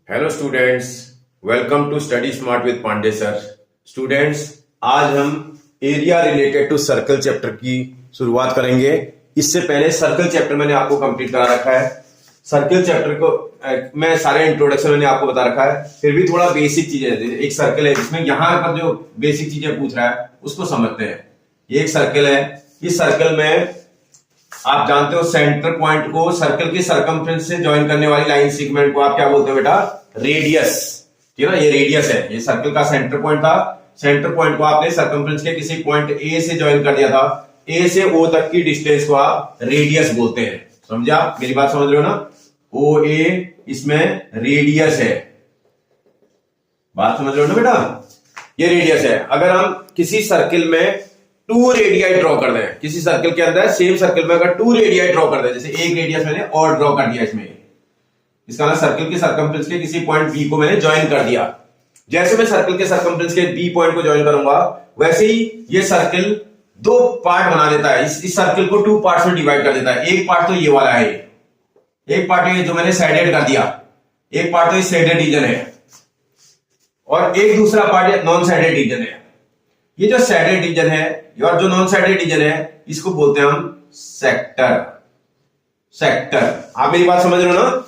Hello students, welcome to Study Smart with Pandey sir. Students, आज हम area related to circle chapter की शुरुआत करेंगे। इससे पहले सर्कल चैप्टर मैंने आपको कंप्लीट करा रखा है। सर्कल चैप्टर को मैं सारे इंट्रोडक्शन मैंने आपको बता रखा है, फिर भी थोड़ा बेसिक चीजें। एक सर्कल है जिसमें यहाँ पर जो बेसिक चीजें पूछ रहा है उसको समझते हैं। ये एक सर्कल है, इस सर्कल में आप जानते हो सेंटर पॉइंट को सर्कल के सरकमफ्रेंस से ज्वाइन करने वाली लाइन सेगमेंट को आप क्या बोलते हो बेटा? रेडियस। ठीक है ना, ये रेडियस है। ये सर्कल का सेंटर पॉइंट था। सेंटर पॉइंट को आपने सरकमफ्रेंस के किसी पॉइंट ए से ज्वाइन कर दिया था। ए से ओ तक की डिस्टेंस को आप रेडियस बोलते हैं। समझा? मेरी बात समझ रहे हो ना? ओ ए इसमें रेडियस है। बात समझ रहे हो ना बेटा? ये रेडियस है। अगर हम किसी सर्कल में टू रेडियाई ड्रॉ कर दें, किसी सर्कल के अंदर सेम सर्कल में अगर टू रेडियाई ड्रॉ कर दें, जैसे एक रेडियस मैंने और ड्रॉ कर दिया इसमें, इसका ना सर्कल के सरकमफ्रेंस के किसी पॉइंट बी को मैंने ज्वाइन कर दिया। जैसे मैं सर्कल के सरकमफ्रेंस के बी पॉइंट को ज्वाइन करूंगा, वैसे ही ये सर्कल दो पार्ट बना देता है। इस सर्कल को टू पार्ट्स में डिवाइड कर देता है। एक पार्ट तो ये वाला है, एक पार्ट ये जो मैंने साइडेड कर दिया, एक पार्ट तो ये साइडेड रीजन है और एक दूसरा पार्ट नॉन साइडेड रीजन है। ये जो साइडेड रीजन है और जो नॉन साइडेड रीजन है, इसको बोलते हैं हम सेक्टर। सेक्टर, आप मेरी बात समझ रहे हो ना?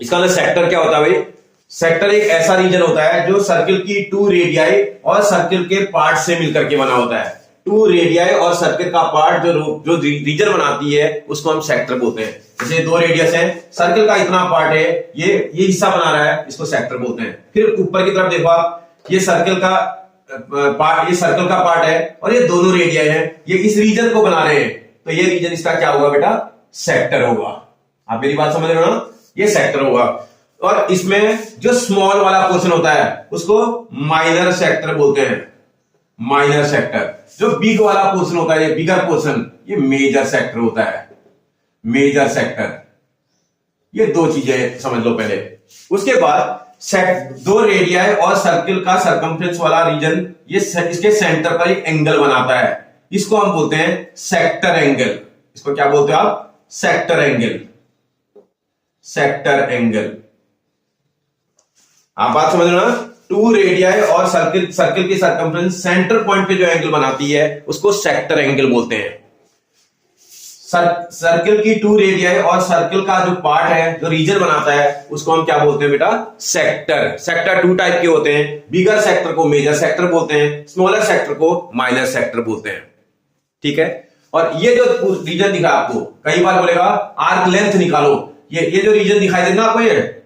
इसका मतलब सेक्टर क्या होता है भाई? सेक्टर एक ऐसा रीजन होता है जो सर्कल की टू रेडियाई और सर्कल के पार्ट से मिलकर के बना होता है। टू रेडियाई और सर्कल का पार्ट जो रीजन बनाती है उसको हम सेक्टर बोलते हैं। जैसे दो रेडियस है, सर्कल का इतना पार्ट है, ये हिस्सा बना रहा है, इसको सेक्टर बोलते हैं। फिर ऊपर की तरफ देखो आप, ये सर्कल का पार्ट, ये सर्कल का पार्ट है और ये दोनों रेडियाई है, ये इस रीजन को बना रहे हैं, तो ये रीजन इसका क्या होगा बेटा? सेक्टर होगा। आप मेरी बात समझ रहे हो ना? ये सेक्टर होगा। और इसमें जो स्मॉल वाला पोर्शन होता है उसको माइनर सेक्टर बोलते हैं। Minor sector. जो बिग वाला पोर्शन होता है, ये बिगर पोर्शन, ये मेजर सेक्टर होता है। Major sector. ये दो चीजें समझ लो पहले। उसके बाद दो रेडियाई और सर्कल का सरकमफ्रेंस वाला रीजन, ये इसके सेंटर पर एक एंगल बनाता है, इसको हम बोलते हैं सेक्टर एंगल। इसको क्या बोलते हो आप? Sector angle. Sector angle. आप बात समझ रहे हो ना? टू रेडियाई और सर्कल की सरकमफ्रेंस सेंटर पॉइंट पे जो एंगल बनाती है उसको सेक्टर एंगल बोलते हैं। सर्कल की टू रेडियाई और सर्कल का जो पार्ट है, जो रीजन बनाता है, उसको हम क्या बोलते हैं बेटा? सेक्टर। सेक्टर टू टाइप के होते हैं। बिगर सेक्टर को मेजर सेक्टर बोलते हैं, स्मॉलर सेक्टर को माइनर सेक्टर बोलते हैं। ठीक है? और ये जो रीजन दिखा आपको, कई बार बोलेगा आर्क लेंथ निकालो। ये जो रीजन दिखाई देना आपको, ये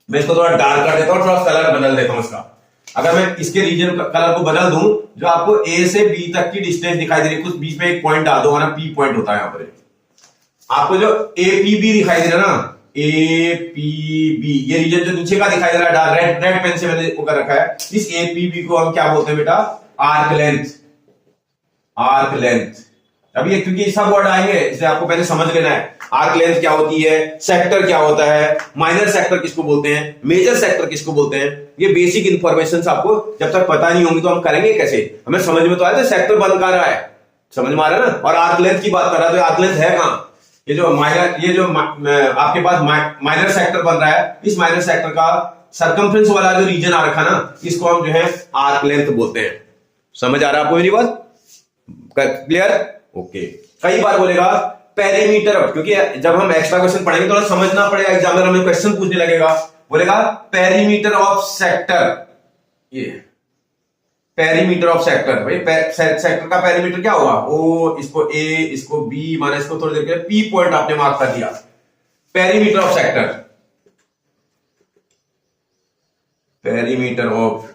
मैं इसको थोड़ा डार्क कर देता हूं, थोड़ा कलर बदल देता हूं इसका। अगर मैं इसके रीजन कलर को बदल दूं, जो आपको ए से बी तक की डिस्टेंस दिखाई दे रही है, कुछ बीच में एक पॉइंट डाल दो ना, पी पॉइंट होता है यहां पर। आपको जो एपीबी दिखाई दे रहा है ना, एपीबी, ये रीजन जो नीचे का दिखाई दे रहा है रेड पेन से मैंने कर रखा है, इस एपीबी को हम क्या बोलते हैं बेटा? Arc length. Arc length. अभी क्योंकि सब वर्ड आएंगे, इसलिए आपको पहले समझ लेना है आर्क लेंथ क्या होती है, सेक्टर क्या होता है, माइनर सेक्टर किसको बोलते हैं, मेजर सेक्टर किसको बोलते हैं। ये बेसिक इंफॉर्मेशन आपको जब तक पता नहीं होंगी तो हम करेंगे कैसे? हमें समझ में तो आया था सेक्टर बन कर रहा है, समझ में आ रहा है ना? और आर्क लेंथ की बात कर रहा है, तो आर्क लेंथ है कहां? ये जो आपके पास माइनर सेक्टर बन रहा है, इस माइनर सेक्टर का सरकमफ्रेंस वाला जो रीजन आ रखा ना, इसको हम जो है आर्क लेंथ बोलते हैं। समझ आ रहा है आपको मेरी बात? क्लियर? ओके। कई बार बोलेगा पेरीमीटर, क्योंकि जब हम एक्स्ट्रा क्वेश्चन पढ़ेंगे तो समझना पड़ेगा, एग्जामिनर हमें क्वेश्चन पूछने लगेगा, बोलेगा पेरीमीटर ऑफ सेक्टर। ये पेरीमीटर ऑफ सेक्टर, भाई सेक्टर का पेरीमीटर क्या होगा? ओ, इसको ए, इसको बी, माना इसको थोड़ी देर के लिए पी पॉइंट आपने मार्क कर दिया। Perimeter of sector. Perimeter of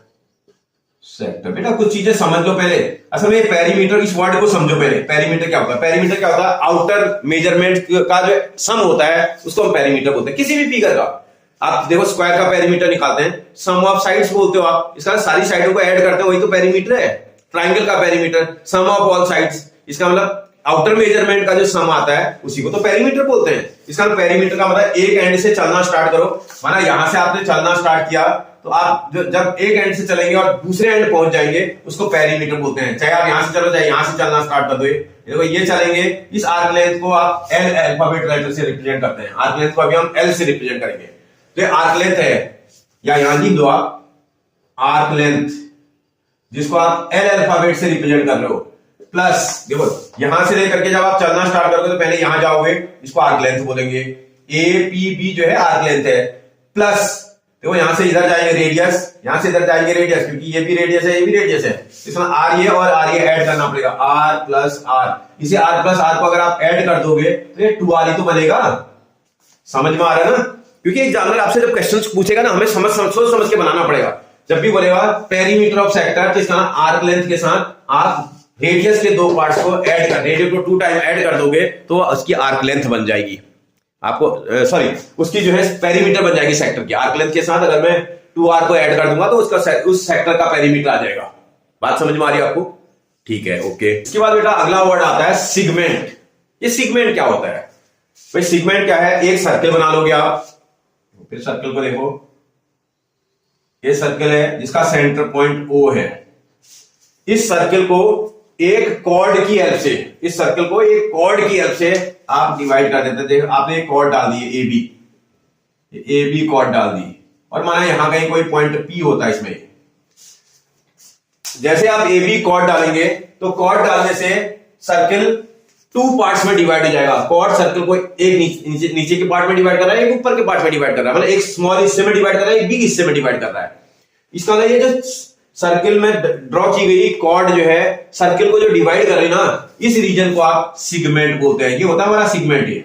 sector. बेटा कुछ चीजें समझ लो पहले। असल में पेरीमीटर, इस वर्ड को समझो पहले। पेरीमीटर क्या होता है? पेरीमीटर क्या होता है? आउटर मेजरमेंट का जो सम होता है उसको हम पेरीमीटर बोलते हैं। किसी भी फिगर का आप देखो, स्क्वायर का पेरीमीटर निकालते हैं, सम ऑफ साइड्स बोलते हो आप, इसका सारी साइडों को ऐड करते हैं, वही तो पेरीमीटर है। ट्राइंगल का perimeter sum of all sides, इसका मतलब आउटर मेजरमेंट का जो सम आता है उसी को तो पेरीमीटर बोलते हैं। इसका पेरीमीटर का मतलब एक एंड से चलना स्टार्ट करो, माना यहां से आपने चलना स्टार्ट किया, तो आप जब एक एंड से चलेंगे और दूसरे एंड पहुंच जाएंगे उसको पेरीमीटर बोलते हैं। चाहे आप यहां से चलो, चाहे यहां से चलना स्टार्ट कर दो, देखो ये चलेंगे, इस आर्क लेंथ को आप एल अल्फाबेट लेटर से रिप्रेजेंट करते हैं। आर्क लेंथ को अभी हम एल से रिप्रेजेंट करेंगे। तो आर्क लेंथ है या यहां लिख दो आप आर्क लेंथ, जिसको आप एल अल्फाबेट से रिप्रेजेंट कर रहे हो, प्लस देखो यहां से लेकर के जब आप चलना स्टार्ट करोगे तो पहले यहां जाओगे, इसको आर्क लेंथ बोलेंगे, ए पी बी जो है आर्क लेंथ है, प्लस देखो यहां से इधर जाएंगे रेडियस, यहां से इधर जाएंगे रेडियस, क्योंकि ये भी रेडियस है ये भी रेडियस है, इसमें आर ये और आर ये ऐड करना पड़ेगा, आर प्लस आर, इसे आर प्लस आर को अगर आप ऐड कर दोगे तो ये 2r ही तो बनेगा। समझ में आ रहा है ना, क्योंकि एग्जामिनर आपसे जब क्वेश्चंस पूछेगा ना, हमें सोच समझ के बनाना पड़ेगा। जब भी बोलेगा पेरीमीटर ऑफ सेक्टर, तो इसका आर्क लेंथ के साथ आप रेडियस के दो पार्ट्स को ऐड कर, रेडियस को 2 टाइम ऐड कर दोगे तो उसकी आर्क लेंथ बन जाएगी, आपको सॉरी उसकी जो है पेरीमीटर बन जाएगी सेक्टर की। आर्क लेंथ के साथ अगर मैं 2r को ऐड कर दूंगा तो उसका उस सेक्टर का पेरीमीटर आ जाएगा। बात समझ में आ रही है आपको? ठीक है, ओके। इसके बाद बेटा अगला वर्ड आता है सिगमेंट। ये सिगमेंट क्या होता है भाई? सिगमेंट क्या है? एक सर्कल बना लोगे आप, फिर सर्कल को देखो, ये सर्कल है जिसका सेंटर पॉइंट O है। इस सर्कल को एक कॉर्ड की हेल्प से, इस सर्कल को एक कॉर्ड की हेल्प से आप डिवाइड कर देते थे। आपने एक कॉर्ड डाल दी ए बी कॉर्ड डाल दी, और माना यहां कहीं कोई पॉइंट P होता है इसमें। जैसे आप ए बी कॉर्ड डालेंगे तो कॉर्ड डालने से सर्कल 2 पार्ट्स में डिवाइड हो जाएगा। कॉर्ड सर्कल को एक नीचे के पार्ट में डिवाइड कर रहा है, एक ऊपर के पार्ट में डिवाइड कर रहा है, मतलब एक स्मॉल हिस्से में डिवाइड कर रहा है, एक बिग हिस्से में डिवाइड कर रहा है। इसका मतलब ये जो सर्कल में ड्रॉ की गई कॉर्ड जो है सर्कल को जो डिवाइड कर रही है ना, इस रीजन को आप सिगमेंट बोलते हैं। ये होता है हमारा सिगमेंट। ये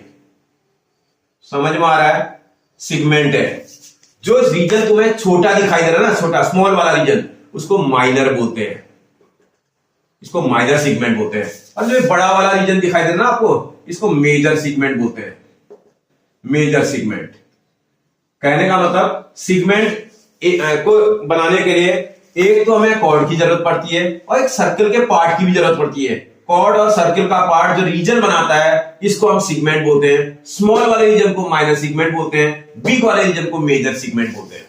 समझ में आ रहा है? सिगमेंट है जो रीजन तुम्हें छोटा दिखाई दे रहा है ना, छोटा स्मॉल वाला रीजन, उसको माइनर बोलते हैं, इसको माइनर सिगमेंट बोलते हैं। और जो बड़ा वाला रीजन दिखाई दे रहा है ना आपको, इसको मेजर सिगमेंट बोलते हैं। मेजर सिगमेंट कहने का मतलब सिगमेंट को बनाने के लिए एक तो हमें कॉर्ड की जरूरत पड़ती है और एक सर्कल के पार्ट की भी जरूरत पड़ती है। कॉर्ड और सर्कल का पार्ट जो रीजन बनाता है इसको हम सिगमेंट बोलते हैं। स्मॉल वाले रीजन को माइनर सिगमेंट बोलते हैं, बिग वाले रीजन को मेजर सिगमेंट बोलते हैं।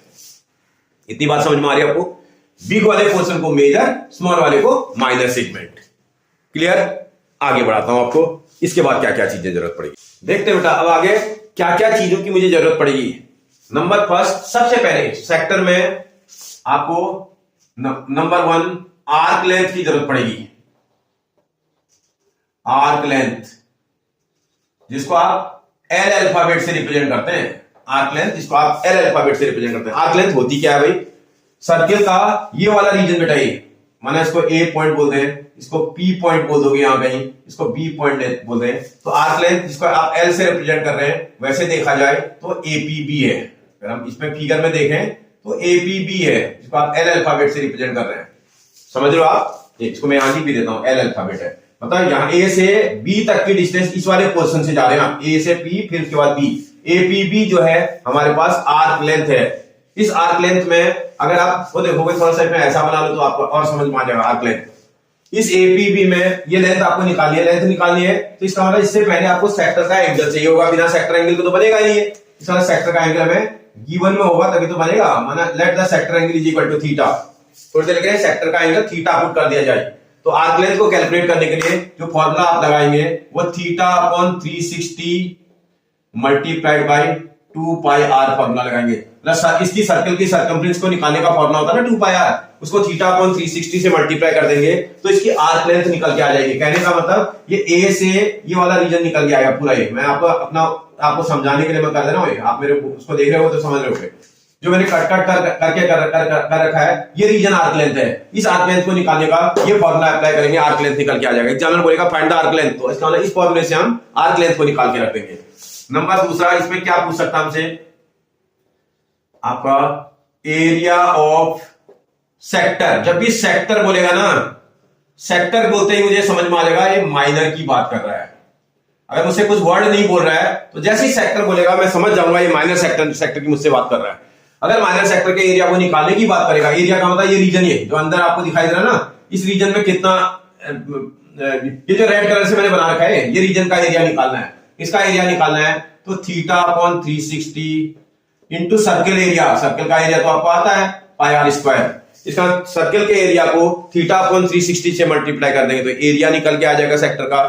इतनी बात समझ में आ रही है आपको? बिग वाले पोर्शन को मेजर, स्मॉल वाले को माइनर सिगमेंट। क्लियर? आगे बढ़ाता हूं आपको, इसके बाद क्या क्या चीजें जरूरत पड़ेगी देखते हैं बेटा। अब आगे क्या क्या चीजों की मुझे जरूरत पड़ेगी। नंबर फर्स्ट, सबसे पहले सेक्टर में आपको नंबर 1 आर्क लेंथ की जरूरत पड़ेगी। आर्क लेंथ जिसको आप एल अल्फाबेट से रिप्रेजेंट करते हैं। आर्क लेंथ जिसको आप एल अल्फाबेट से रिप्रेजेंट करते हैं। आर्क लेंथ होती क्या है भाई? सर्कल का ये वाला रीजन बेटा, ये माना इसको ए पॉइंट बोलते हैं, इसको पी पॉइंट बोल दोगे यहां कहीं, इसको बी पॉइंट बोलते हैं। तो आर्क लेंथ जिसको आप एल से रिप्रेजेंट कर रहे हैं, वैसे देखा जाए तो एपीबी है। अगर हम इसमें फिगर में देखें तो एपीबी है जिसको आप एल अल्फाबेट से रिप्रेजेंट कर रहे हैं। समझ रहे हो आप? इसको मैं यहां भी देता हूं, एल अल्फाबेट है। मतलब यहां ए से बी तक की डिस्टेंस इस वाले पोर्शन से जा रहे हैं आप, ए से पी फिर उसके बाद बी। एपीबी जो है हमारे पास आर्क लेंथ है। इस आर्क लेंथ में अगर आप वो देखोगे थोड़ा सा, ऐसा बना लो तो आपको और समझ में आ जाएगा। आर्क लेंथ इस एपीबी में ये लेंथ आपको निकालनी है, लेंथ निकालनी है तो इसका मतलब इससे पहले आपको सेक्टर का एंगल चाहिए होगा। बिना सेक्टर एंगल को तो बनेगा ही नहीं है। इसका सेक्टर का एंगल हमें गिवन में होगा तभी तो बनेगा। माना let the sector angle is equal to theta, थोड़ी देर के सेक्टर का एंगल थीटा पुट कर दिया जाए तो आर्क लेंथ को कैलकुलेट करने के लिए जो फॉर्मूला आप लगाएंगे वो theta upon 360 multiplied by 2 pi r formula लगाएंगे। इसकी सर्कल की सर्कमफ्रेंस को निकालने का फॉर्मूला होता है ना 2 पाई आर, उसको थीटा अपॉन 360 से मल्टीप्लाई कर देंगे तो इसकी आर्क लेंथ निकल के आ जाएगी। कहने का मतलब ये ए से ये वाला रीजन निकल के आएगा पूरा। ये मैं आपको समझाने के लिए मैं कर दे रहा हूं, आप मेरे उसको देख रहे हो तो समझ रहे हो। जो मैंने कट करके कर रखा है ये रीजन आर्क लेंथ है। इस आर्क लेंथ को निकालने का ये फॉर्मूला अप्लाई करेंगे, आर्क लेंथ निकल के आ जाएगा। एग्जामिनर बोलेगा फाइंड द आर्क लेंथ, तो इसका मतलब इस फॉर्मूले से हम आर्क लेंथ को निकाल के रख देंगे। नंबर दूसरा, इसमें क्या पूछ सकता हमसे? आपका एरिया ऑफ सेक्टर। जब भी सेक्टर बोलेगा ना, सेक्टर बोलते ही मुझे समझ में आ जाएगा ये माइनर की बात कर रहा है। अगर मुझसे कुछ वर्ड नहीं बोल रहा है तो जैसे ही सेक्टर बोलेगा मैं समझ जाऊंगा ये माइनर सेक्टर की मुझसे बात कर रहा है। अगर माइनर सेक्टर के एरिया को निकालने की बात करेगा, एरिया का मतलब ये रीजन, ये जो अंदर आपको दिखाई दे रहा है ना, इस रीजन में कितना, ये जो रेड कलर से मैंने बना रखा है ये रीजन का एरिया निकालना है। इसका एरिया निकालना है तो theta upon 360 into circle area. Circle का एरिया तो आपको आता है पाई आर स्क्वायर। इसका सर्कल के एरिया को थीटा अपॉन 360 से मल्टीप्लाई कर देंगे तो एरिया निकल के आ जाएगा सेक्टर का।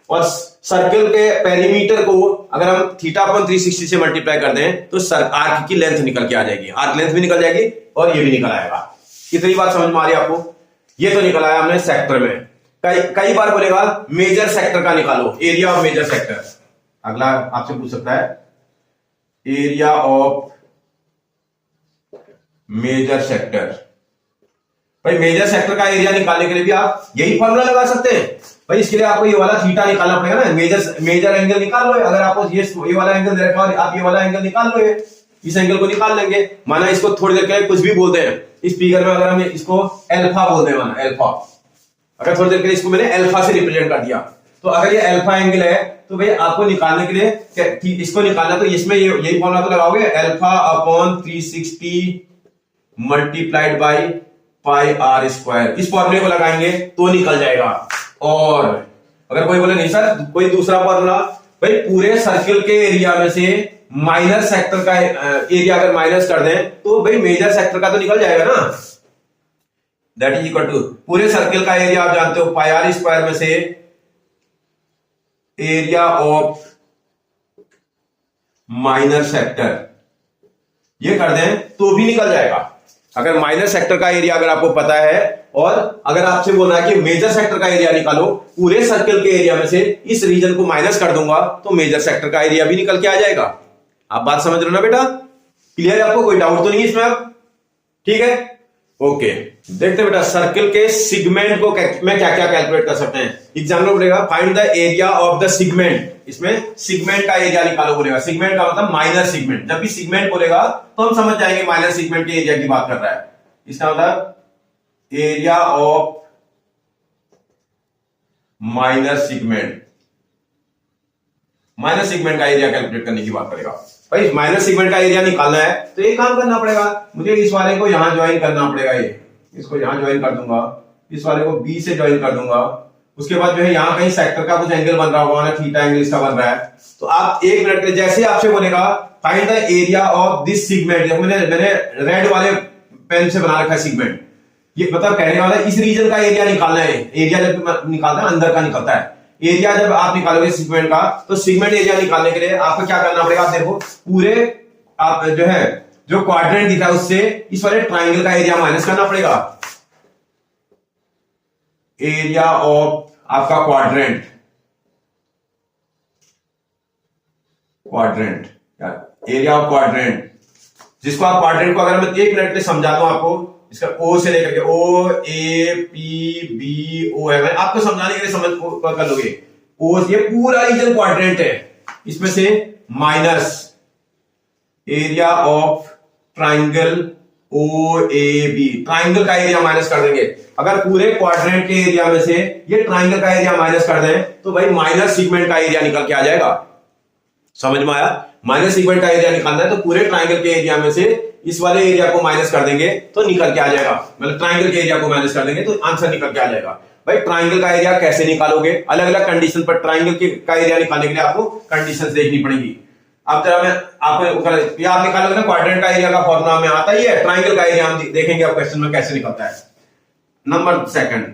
और सर्कल के पेरीमीटर को अगर हम थीटा अपॉन 360 से मल्टीप्लाई कर दें तो आर्क की लेंथ निकल के आ जाएगी, आर्क लेंथ भी निकल जाएगी और ये भी निकल आएगा। कितनी बात समझ में आ रही है आपको? ये तो निकल आया हमने सेक्टर में। कई बार बोलेगा मेजर सेक्टर का निकालो, एरिया ऑफ मेजर सेक्टर। अगला आपसे पूछ सकता है एरिया ऑफ मेजर सेक्टर। भाई मेजर सेक्टर का एरिया निकालने के लिए भी आप यही फॉर्मूला लगा सकते हैं। भाई इसके लिए आपको ये वाला थीटा निकालना पड़ेगा ना, मेजर एंगल निकाल लो। अगर आपको ये वाला एंगल दे रखा है, आप ये वाला एंगल निकाल लो, इस एंगल को निकाल लेंगे। माना इसको थोड़ी देर के लिए कुछ भी बोलते हैं, इस फिगर में अगर हम इसको अल्फा बोलते हैं, माना अल्फा, अगर थोड़ी देर के लिए इसको मैंने अल्फा से रिप्रेजेंट कर दिया, तो अगर ये अल्फा एंगल है तो भाई आपको निकालने के लिए इसको निकालना, तो इसमें यही फॉर्मूला तो लगाओगे, alpha upon 360 multiplied by pi r square. इस फॉर्मूले को लगाएंगे तो निकल जाएगा। और अगर कोई बोले नहीं सर कोई दूसरा फॉर्मूला, भाई पूरे सर्किल के एरिया में से माइनर सेक्टर का एरिया अगर माइनस कर दें तो भाई मेजर सेक्टर का तो निकल जाएगा ना। दैट इज इक्वल टू पूरे सर्किल का एरिया आप जानते हो पाई आर स्क्वायर में से एरिया ऑफ माइनर सेक्टर, ये कर दें तो भी निकल जाएगा। अगर माइनर सेक्टर का एरिया अगर आपको पता है और अगर आपसे बोल रहा है कि मेजर सेक्टर का एरिया निकालो, पूरे सर्कल के एरिया में से इस रीजन को माइनस कर दूंगा तो मेजर सेक्टर का एरिया भी निकल के आ जाएगा। आप बात समझ रहे हो ना बेटा? क्लियर है आपको? कोई डाउट तो नहीं है इसमें? आप ठीक है, ओके। देखते हैं बेटा सर्कल के सिगमेंट को में क्या क्या कैलकुलेट कर सकते हैं। एग्जाम्पल बोलेगा find the area of the segment, इसमें सिगमेंट का एरिया निकालो बोलेगा। सिगमेंट का मतलब माइनर सिगमेंट। जब भी सिगमेंट बोलेगा तो हम समझ जाएंगे माइनर सिगमेंट के एरिया की बात कर रहा है। इसका मतलब area of minor segment, minor segment का एरिया कैलकुलेट करने की बात करेगा। भाई माइनर सिगमेंट का एरिया निकालना है तो ये काम करना पड़ेगा मुझे, इस वाले को यहां ज्वाइन करना पड़ेगा, ये इसको यहां ज्वाइन कर दूंगा, इस वाले को बी से ज्वाइन कर दूंगा। उसके बाद जो है यहां कहीं सेक्टर का कुछ एंगल बन रहा होगा ना, थीटा एंगल इसका बन रहा है। तो आप एक मिनट के जैसे आपसे बोलेगा find the area of this segment, मैंने रेड वाले पेन से बना रखा है सिगमेंट, ये मतलब कहने वाला इस रीजन का एरिया निकालना है। एरिया जब निकालता है अंदर का निकलता है, एरिया जब आप निकालोगे सिगमेंट का तो सिगमेंट एरिया निकालने के लिए आपको क्या करना पड़ेगा? आप देखो पूरे आप जो है जो क्वाड्रेंट दिखा है उससे इस वाले ट्राइंगल का एरिया माइनस करना पड़ेगा। एरिया ऑफ आपका क्वाड्रेंट एरिया ऑफ क्वाड्रेंट, जिसको आप क्वाड्रेंट को अगर मैं एक मिनट में समझाता हूं आपको, इसका ओ से लेकर के ओ ए पी बी ओ है, मैं आपको समझाने के लिए समझ कर लोगे। ओ ये पूरा रीजन क्वाड्रेंट है, इसमें से minus area of triangle O A B, triangle का एरिया माइनस कर देंगे। अगर पूरे क्वाड्रेंट के एरिया में से ये ट्राइंगल का एरिया माइनस कर दें तो भाई माइनर सिगमेंट का एरिया निकल के आ जाएगा। समझ में आया? माइनर सिगमेंट का एरिया निकालना है तो पूरे ट्राइंगल के एरिया में से इस वाले एरिया को माइनस कर देंगे तो निकल के आ जाएगा, मतलब ट्राइंगल के एरिया को माइनस कर देंगे तो आंसर निकल के आ जाएगा। भाई ट्राइंगल का एरिया कैसे निकालोगे? अलग अलग कंडीशन पर ट्राइंगल का एरिया निकालने के लिए आपको कंडीशंस देखनी पड़ेगी। अब जरा मैं आप निकालोगे ना क्वाड्रेंट का एरिया का फॉर्मूला में आता ही है, ट्राइंगल का एरिया हम देखेंगे अब क्वेश्चन में कैसे निकलता है। नंबर सेकंड,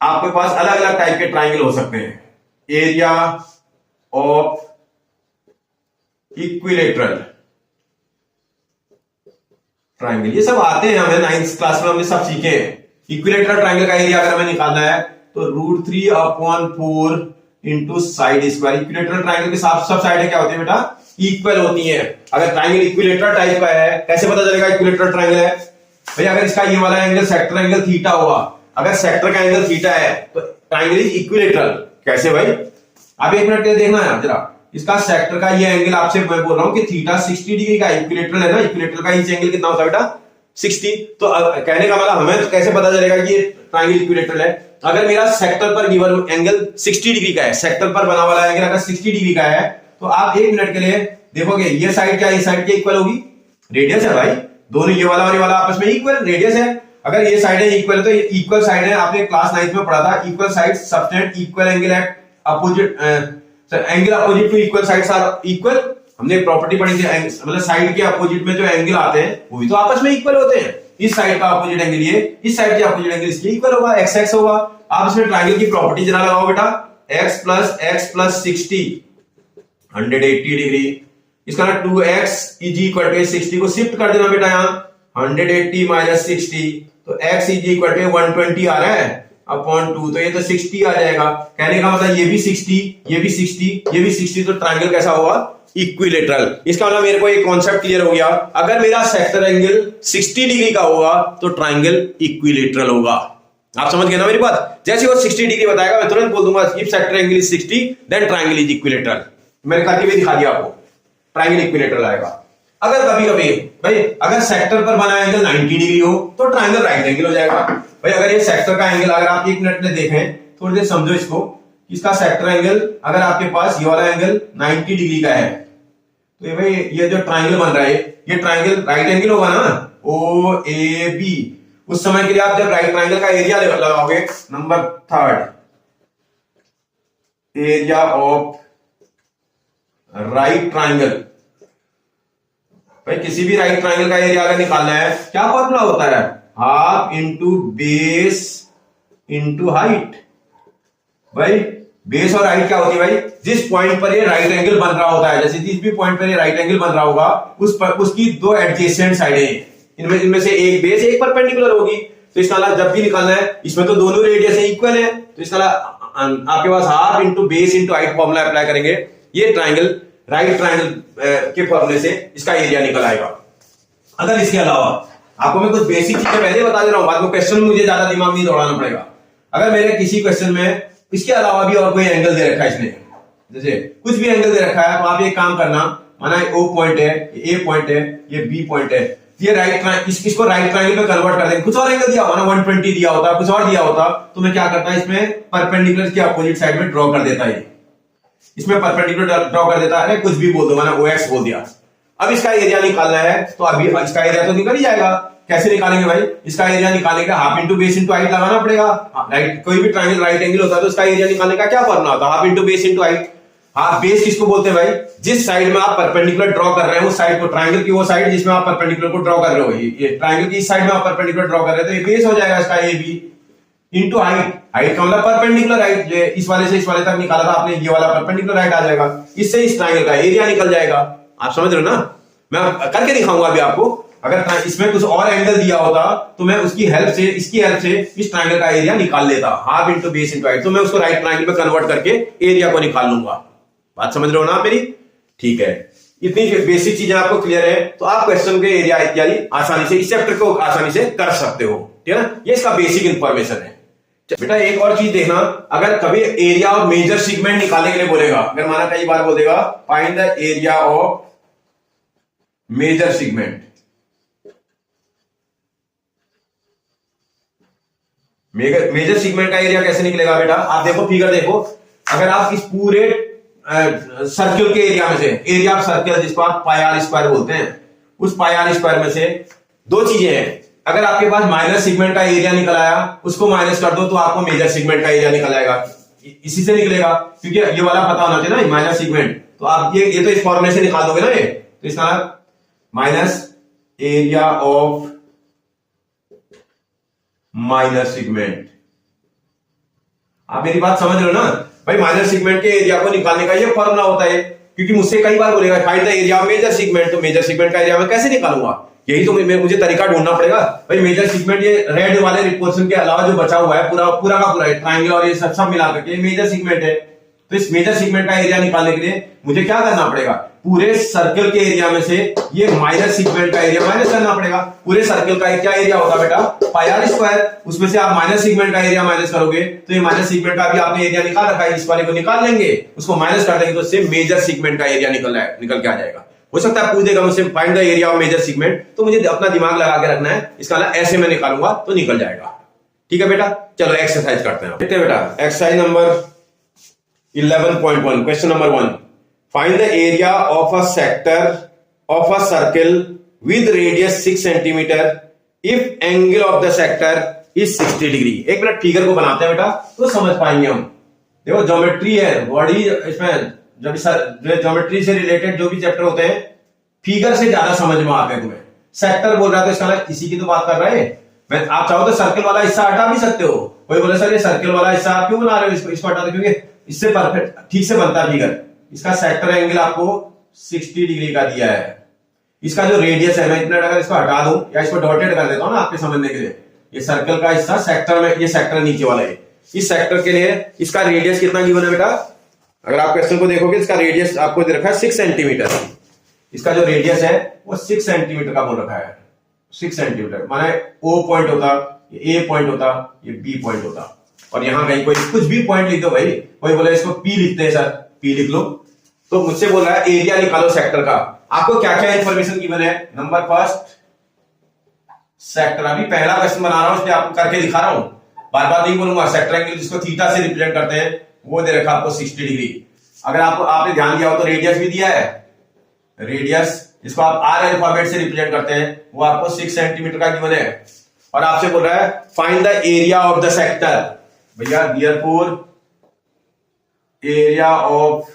आपके पास अलग अलग टाइप के ट्राइंगल हो सकते हैं। एरिया ऑफ इक्विलेटरल ट्राइंगल, ये सब आते हैं हमें 9th क्लास में, हमने सब सीखे हैं। इक्विलेटरल ट्राइंगल का एरिया अगर हमें निकालना है तो √3/4 into side square. Equilateral triangle के सब साइडें क्या होती है बेटा? इक्वल होती हैं। अगर ट्राइंगल इक्विलेटरल टाइप का है, कैसे पता चलेगा इक्विलेटरल ट्राइंगल है? भाई अगर इसका ये वाला एंगल सेक्टर एंगल थीटा हुआ, अगर सेक्टर का एंगल थीटा है तो ट्राइंगल इज इक्विलेटरल। कैसे भाई? आप एक मिनट के लिए देखना है जरा, इसका सेक्टर का ये एंगल आपसे मैं बोल रहा हूं कि थीटा 60 डिग्री का, इक्विलेटरल है ना, इक्विलेटरल का इस एंगल कितना होता है बेटा? 60। तो कहने का मतलब हमें तो कैसे पता चलेगा कि ये ट्राइंगल इक्विलेटरल है? अगर मेरा सेक्टर पर गिवन एंगल 60 डिग्री का है, सेक्टर पर बना वाला एंगल अगर 60 डिग्री का है तो आप एक मिनट के लिए देखोगे ये साइड क्या, ये साइड क्या इक्वल होगी? रेडियस है भाई, दोनों ये वाला और ये वाला आपस में इक्वल रेडियस है। अगर ये साइड है इक्वल तो ये इक्वल साइड है, आपने क्लास 9th में पढ़ा था, equal side subtend equal angle at opposite, angle opposite to equal sides are equal. हमने प्रॉपर्टी पढ़ी थी, मतलब साइड के अपोजिट में जो एंगल आते हैं वो भी तो आपस में इक्वल होते हैं। इस साइड का अपोजिट एंगल ये, इस साइड के अपोजिट एंगल इसके इक्वल होगा, एक्स एक्स होगा। आप इसमें ट्रायंगल की प्रॉपर्टी जरा लगाओ बेटा, x प्लस 60 180 डिग्री। इसका ना 2x इज इक्वल टू 60 को शिफ्ट कर देना बेटा, यहां 180 माइनस 60 तो x इज इक्वल टू 120 आ रहा है अपॉन 2, तो ये तो 60 आ जाएगा। कहने का मतलब ये भी 60, ये भी 60, ये भी 60, तो ट्रायंगल कैसा होगा? इक्विलेटरल। इसका मतलब मेरे को एक कॉन्सेप्ट क्लियर हो गया, अगर मेरा सेक्टर एंगल 60 डिग्री का होगा तो ट्रायंगल इक्विलेटरल होगा। आप समझ गए ना मेरी बात? जैसे वो 60 डिग्री बताएगा मैं तुरंत बोल दूंगा if sector angle is 60 then triangle is equilateral. मैंने करके भी दिखा दिया आपको, ट्रायंगल इक्विलेटरल आएगा। अगर कभी कभी भाई अगर सेक्टर पर बना एंगल 90 डिग्री हो तो ट्रायंगल राइट एंगल हो जाएगा। भाई अगर ये सेक्टर का एंगल, अगर आप 1 मिनट में देखें, थोड़ी देर समझो इसको, इसका सेक्टर एंगल अगर आपके पास ये वाला एंगल 90 डिग्री का है तो ये भाई ये जो ट्रायंगल बन रहा है ये ट्रायंगल राइट एंगल होगा ना, ओ ए बी। उस समय के लिए आप जब राइट ट्रायंगल का एरिया लगाओगे, number 3 area of right triangle, भाई किसी भी राइट ट्रायंगल का एरिया अगर निकालना है क्या फॉर्मूला होता है? Half into base into height. भाई बेस और हाइट क्या होती है? भाई जिस पॉइंट पर ये राइट एंगल बन रहा होता है, जैसे जिस भी पॉइंट पर ये राइट एंगल बन रहा होगा उस पर उसकी दो एडजेसेंट साइडें, इनमें से एक बेस एक परपेंडिकुलर होगी। तो इसका मतलब जब भी निकालना है, इसमें तो दोनों रेडियस इक्वल है, तो इसका आपके पास half into base into height formula apply करेंगे, ये ट्रायंगल राइट ट्रायंगल के फॉर्मूले से इसका एरिया निकल आएगा। अगर इसके अलावा आपको मैं कुछ बेसिक चीजें पहले बता दे रहा हूं, बाद में क्वेश्चन में मुझे ज्यादा दिमाग नहीं दौड़ाना पड़ेगा। अगर मेरे किसी क्वेश्चन में इसके अलावा भी और कोई एंगल दे रखा है इसने, जैसे कुछ भी एंगल दे रखा है, तो आप एक काम करना, माना ओ पॉइंट है, ए पॉइंट है, ये बी पॉइंट है, ये इसको राइट ट्रायंगल में कन्वर्ट कर देंगे। कुछ और एंगल दिया होगा ना, 120 दिया होता, कुछ और दिया होता, तो मैं क्या करता है इसमें परपेंडिकुलर के अपोजिट साइड में ड्रॉ कर देता है, इसमें परपेंडिकुलर ड्रॉ कर देता है, कुछ भी बोल दो, मैंने OX बोल दिया। अब इसका एरिया निकालना है तो अभी इसका एरिया तो निकल ही जाएगा। कैसे निकालेंगे भाई? इसका एरिया निकालने का half into base into height लगाना पड़ेगा। राइट, कोई भी ट्रायंगल राइट एंगल होता है तो इसका एरिया निकालने का क्या फॉर्मूला होता है? Half into base into height. Half base किसको बोलते हैं भाई? जिस साइड में आप परपेंडिकुलर ड्रॉ कर रहे हैं उस साइड को, ट्रायंगल की वो साइड जिसमें आप परपेंडिकुलर को ड्रॉ कर रहे हो, ये ट्रायंगल की इस साइड में आप परपेंडिकुलर ड्रॉ कर रहे हो तो ये बेस हो जाएगा इसका AB इंटू हाइट। हाइट का मतलब परपेंडिकुलर हाइट, इस वाले से इस वाले तक निकाला था आपने, ये वाला परपेंडिकुलर हाइट आ जाएगा, इससे इस ट्रायंगल का एरिया निकल जाएगा। आप समझ रहे हो ना? मैं करके दिखाऊंगा अभी आपको। अगर इसमें कुछ और एंगल दिया होता तो मैं उसकी हेल्प से, इसकी हेल्प से इस ट्रायंगल का एरिया निकाल लेता, half into base into height, तो मैं उसको राइट ट्रायंगल में कन्वर्ट करके एरिया को निकाल लूंगा। बात समझ रहे हो ना आप मेरी? ठीक है, इतनी बेसिक चीजें आपको क्लियर है तो आप क्वेश्चन के एरिया इत्यादि आसानी से, इस चैप्टर को आसानी से कर सकते हो, ठीक है ना? ये इसका बेसिक इंफॉर्मेशन है। बेटा एक और चीज देखना, अगर कभी एरिया ऑफ मेजर सेगमेंट निकालने के लिए बोलेगा, अगर माना कई बार बोल देगा find the area of major segment, major segment का एरिया कैसे निकलेगा बेटा? आप देखो, फिगर देखो, अगर आप इस पूरे सर्कल के एरिया में से, एरिया ऑफ सर्कल जिसको आप पाई आर स्क्वायर बोलते हैं, उस पाई आर स्क्वायर में से दो चीजें हैं, अगर आपके पास माइनर सेगमेंट का एरिया निकल आया, उसको माइनस कर दो तो आपको मेजर सेगमेंट का एरिया निकल आएगा। इसी से निकलेगा, क्योंकि ये वाला पता होना चाहिए ना, माइनर सेगमेंट, तो आप ये तो इस फॉर्मूले से निकाल दोगे ना, ये तो इसका minus area of minor segment. आप मेरी बात समझ रहे हो ना भाई? माइनर सेगमेंट के एरिया को निकालने का ये फॉर्मूला होता है, क्योंकि मुझसे कई बार बोलेगा find the area of major segment, तो मेजर सेगमेंट का एरिया मैं कैसे निकालूंगा? यही तो मुझे तरीका ढूंढना पड़ेगा भाई। मेजर सेगमेंट ये रेड वाले पोर्शन के अलावा जो बचा हुआ है पूरा पूरा का पूरा ट्रायंगल और ये सब मिला करके मेजर सेगमेंट है। तो इस मेजर सेगमेंट का एरिया निकालने के लिए मुझे क्या करना पड़ेगा? पूरे सर्कल के एरिया में से ये माइनर सेगमेंट का एरिया माइनस करना पड़ेगा। पूरे सर्कल का क्या एरिया होगा बेटा? पाई आर स्क्वायर, उसमें से आप माइनर सेगमेंट का एरिया माइनस करोगे तो ये माइनर सेगमेंट का भी आपने एरिया निकाल रखा है, इस वाले को निकाल लेंगे, उसको माइनस कर देंगे तो इससे मेजर सेगमेंट का एरिया निकल के आ जाएगा। हो सकता है पूछ देगा मुझसे find the area of major segment, तो मुझे अपना दिमाग लगा के रखना है, इसका ऐसे मैं निकालूंगा तो निकल जाएगा। ठीक है बेटा, चलो एक्सरसाइज करते हैं। देखते हैं बेटा, exercise number 11.1, question number 1, find the area of a sector of a circle with radius 6 centimetre if angle of the sector is 60 degree. एक मिनट फिगर को बनाते हैं बेटा तो समझ पाएंगे हम। देखो ज्योमेट्री है, बॉडी, इसमें जब ज्योमेट्री से रिलेटेड जो भी चैप्टर होते हैं फिगर से ज्यादा समझ में आते हैं तुम्हें। सेक्टर बोल रहा है तो इसका इसी की तो बात कर रहे हैं। मैं आप चाहो तो सर्कल वाला हिस्सा हटा भी सकते हो। कोई बोले सर ये सर्कल वाला हिस्सा आप क्यों बना रहे हो, इसको हटा दो, क्योंकि इससे परफेक्ट ठीक से बनता है फिगर। इसका सेक्टर एंगल आपको 60 डिग्री का दिया है। इसका जो रेडियस है, मैं इतना अगर इसको हटा दूं या इसको डॉटेड कर देता हूं ना आपके समझने के लिए, ये सर्कल का हिस्सा सेक्टर में, ये सेक्टर नीचे वाला है, इस सेक्टर के लिए इसका रेडियस कितना गिवन है बेटा? अगर आप क्वेश्चन को देखोगे इसका रेडियस आपको दे रखा है 6 सेंटीमीटर। इसका जो रेडियस है वो 6 सेंटीमीटर का बोल रखा है, 6 सेंटीमीटर। माने O पॉइंट होता, ये A पॉइंट होता, ये B पॉइंट होता, और यहां कहीं कोई कुछ भी पॉइंट लिख दो भाई। कोई बोले इसको P लिखते हैं सर, P लिख लो। तो मुझसे बोल रहा है एरिया निकालो सेक्टर का। आपको क्या क्या इंफॉर्मेशन गिवन है? नंबर फर्स्ट सेक्टर, अभी पहला क्वेश्चन बना रहा हूं इसलिए आपको करके दिखा रहा हूं, बार बार नहीं बोलूंगा। सेक्टर एंगल जिसको थीटा से रिप्रेजेंट करते हैं वो दे रखा आपको 60 डिग्री। अगर आपने ध्यान दिया हो तो रेडियस भी दिया है, रेडियस जिसको आप आर अल्फाबेट से रिप्रेजेंट करते हैं वो आपको 6 सेंटीमीटर का गिवन है। और आपसे बोल रहा है find the area of the sector. भैया देयरफॉर एरिया ऑफ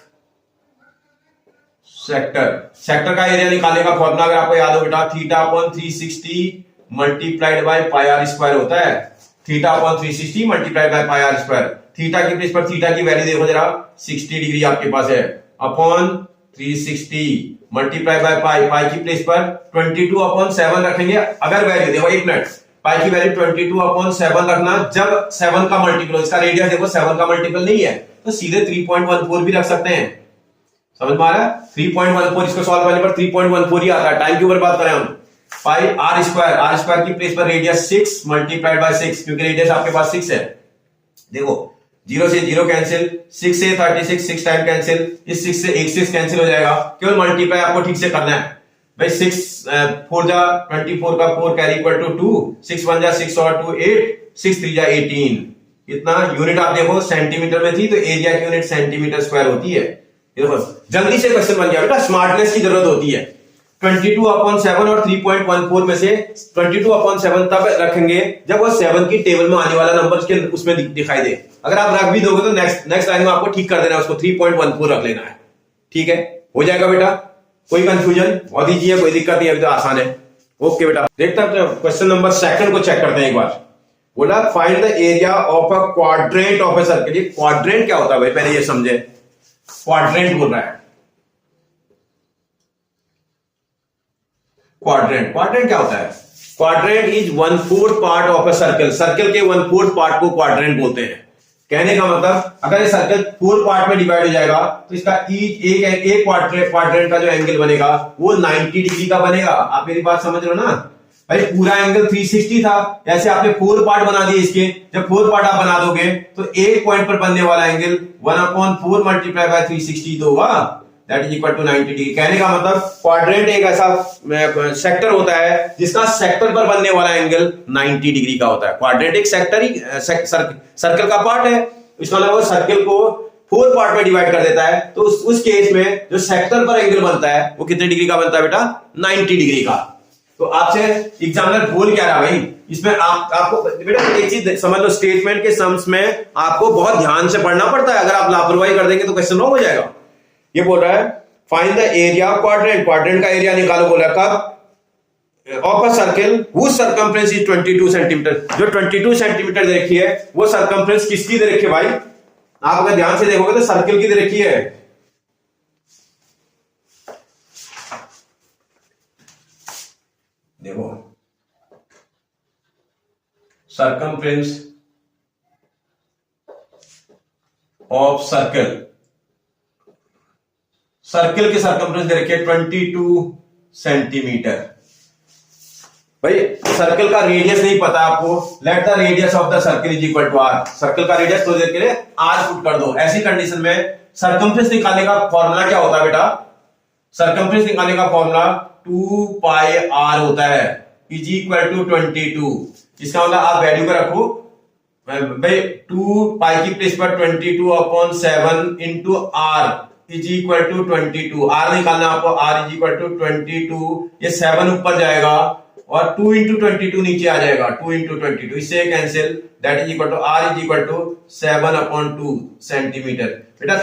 सेक्टर का एरिया निकालने का फॉर्मूला अगर आपको याद हो बेटा, theta upon 360 multiplied by pi r square होता है। Theta upon 360 multiplied by pi r square. Theta की प्लेस पर थीटा की वैल्यू देखो जरा, 60 डिग्री आपके पास है, upon 360 multiply by pi, pi की प्लेस पर 22 अपॉन 7 रखेंगे। अगर वैल्यू देखो, एक मिनट, पाई की वैल्यू 22 अपॉन 7 रखना जब 7 का मल्टीपल हो। इसका रेडियस देखो 7 का मल्टीपल नहीं है तो सीधे 3.14 भी रख सकते हैं। समझ में आ रहा है? 3.14 इसको सॉल्व करने पर 3.14 ही आता है। टाइम की ऊपर बात करें हम, पाई आर स्क्वायर की प्लेस पर रेडियस 6 मल्टीप्लाइड बाय 6, क्योंकि रेडियस आपके पास 6 है। देखो 0 से 0 कैंसिल, 6 से 36 6 टाइम कैंसिल, इस 6 से 1 6 कैंसिल हो जाएगा। केवल मल्टीप्लाई आपको ठीक से करना है भाई। 6 4 जा 24 का 4 कैरी इक्वल टू 2, 6 1 जा 6 और 2 8, 6 3 जा 18। इतना यूनिट आप देखो सेंटीमीटर में थी तो एरिया की यूनिट सेंटीमीटर स्क्वायर होती है। देखो जल्दी से क्वेश्चन बन गया बेटा, स्मार्टनेस की जरूरत होती है। 22 अपॉन 7 और 3.14 में से 22 अपॉन 7 तब रखेंगे जब वो 7 की टेबल में आने वाला नंबर के उसमें दिखाई दे। अगर आप रख भी दोगे तो नेक्स्ट लाइन में आपको ठीक कर देना है, उसको 3.14 रख लेना है। ठीक है, हो जाएगा बेटा? कोई कंफ्यूजन? और दीजिए, कोई दिक्कत नहीं, अभी तो आसान है। ओके बेटा, देखते हैं क्वेश्चन नंबर सेकंड को चेक करते हैं एक बार। बोला find the area of a quadrant of a circle. ये क्वाड्रेंट क्या होता है भाई, पहले ये समझे। क्वाड्रेंट बोल रहा है, क्वाड्रेंट क्या होता है? Quadrant is 1/4 part of a circle. Circle के 1/4 पार्ट को क्वाड्रेंट बोलते हैं। कहने का मतलब अगर ये सर्कल 4 पार्ट में डिवाइड हो जाएगा तो इसका एक क्वाड्रेंट का जो एंगल बनेगा वो 90 डिग्री का बनेगा। आप मेरी बात समझ रहे हो ना भाई? पूरा एंगल 360 था, ऐसे आपने 4 पार्ट बना दिए इसके। जब 4 पार्ट आप बना दोगे तो एक पॉइंट पर बनने वाला एंगल 1/4 मल्टीप्लाई बाय 360 तो होगा, that is equal to 90 degree. कहने का मतलब क्वाड्रेंट एक ऐसा सेक्टर होता है जिसका सेक्टर पर बनने वाला एंगल 90 डिग्री का होता है। क्वाड्रेंट एक सेक्टर ही सर्कल का पार्ट है। इसका मतलब वो सर्कल को 4 पार्ट में डिवाइड कर देता है। तो उस केस में जो सेक्टर पर एंगल बनता है वो कितने डिग्री का बनता है बेटा? 90 डिग्री का। तो आपसे एग्जामिनर बोल क्या रहा भाई इसमें? आपको बेटा एक चीज समझ लो, स्टेटमेंट के सम्स में आपको बहुत ध्यान से पढ़ना पड़ता है। अगर आप लापरवाही कर देंगे तो क्वेश्चन रॉन्ग हो जाएगा। ये बोल रहा है find the area of quadrant. Quadrant का एरिया निकालो बोला कब? Of a circle whose circumference is 22 centimetre. जो 22 सेंटीमीटर दे रखी है वो सरकमफ्रेंस किसकी दे रखी है भाई? आप अगर ध्यान से देखोगे तो सर्कल की दे रखी है। देखो सरकमफ्रेंस ऑफ सर्कल, सर्कल के सरकमफ्रेंस दे रखी है 22 सेंटीमीटर। भाई सर्कल का रेडियस नहीं पता आपको, let the radius of the circle is equal to r. Circle का रेडियस तो देर के लिए आर पुट कर दो। ऐसी कंडीशन में सरकमफ्रेंस निकालने का फॉर्मूला क्या होता है बेटा? सरकमफ्रेंस निकालने का फॉर्मूला 2 पाई आर होता है, इज इक्वल टू 22। इसका मतलब आप वैल्यू का रखो भाई, 2 पाई की प्लेस पर 22 upon 7 into r is equal to 22। R निकालना आपको, आर इज इक्वल टू 22। ये 7 ऊपर जाएगा और 2 इंटू 22 नीचे आ जाएगा, 2 इंटू 22 इससे cancel, that is equal to r is equal to 7/2 centimetre. बेटा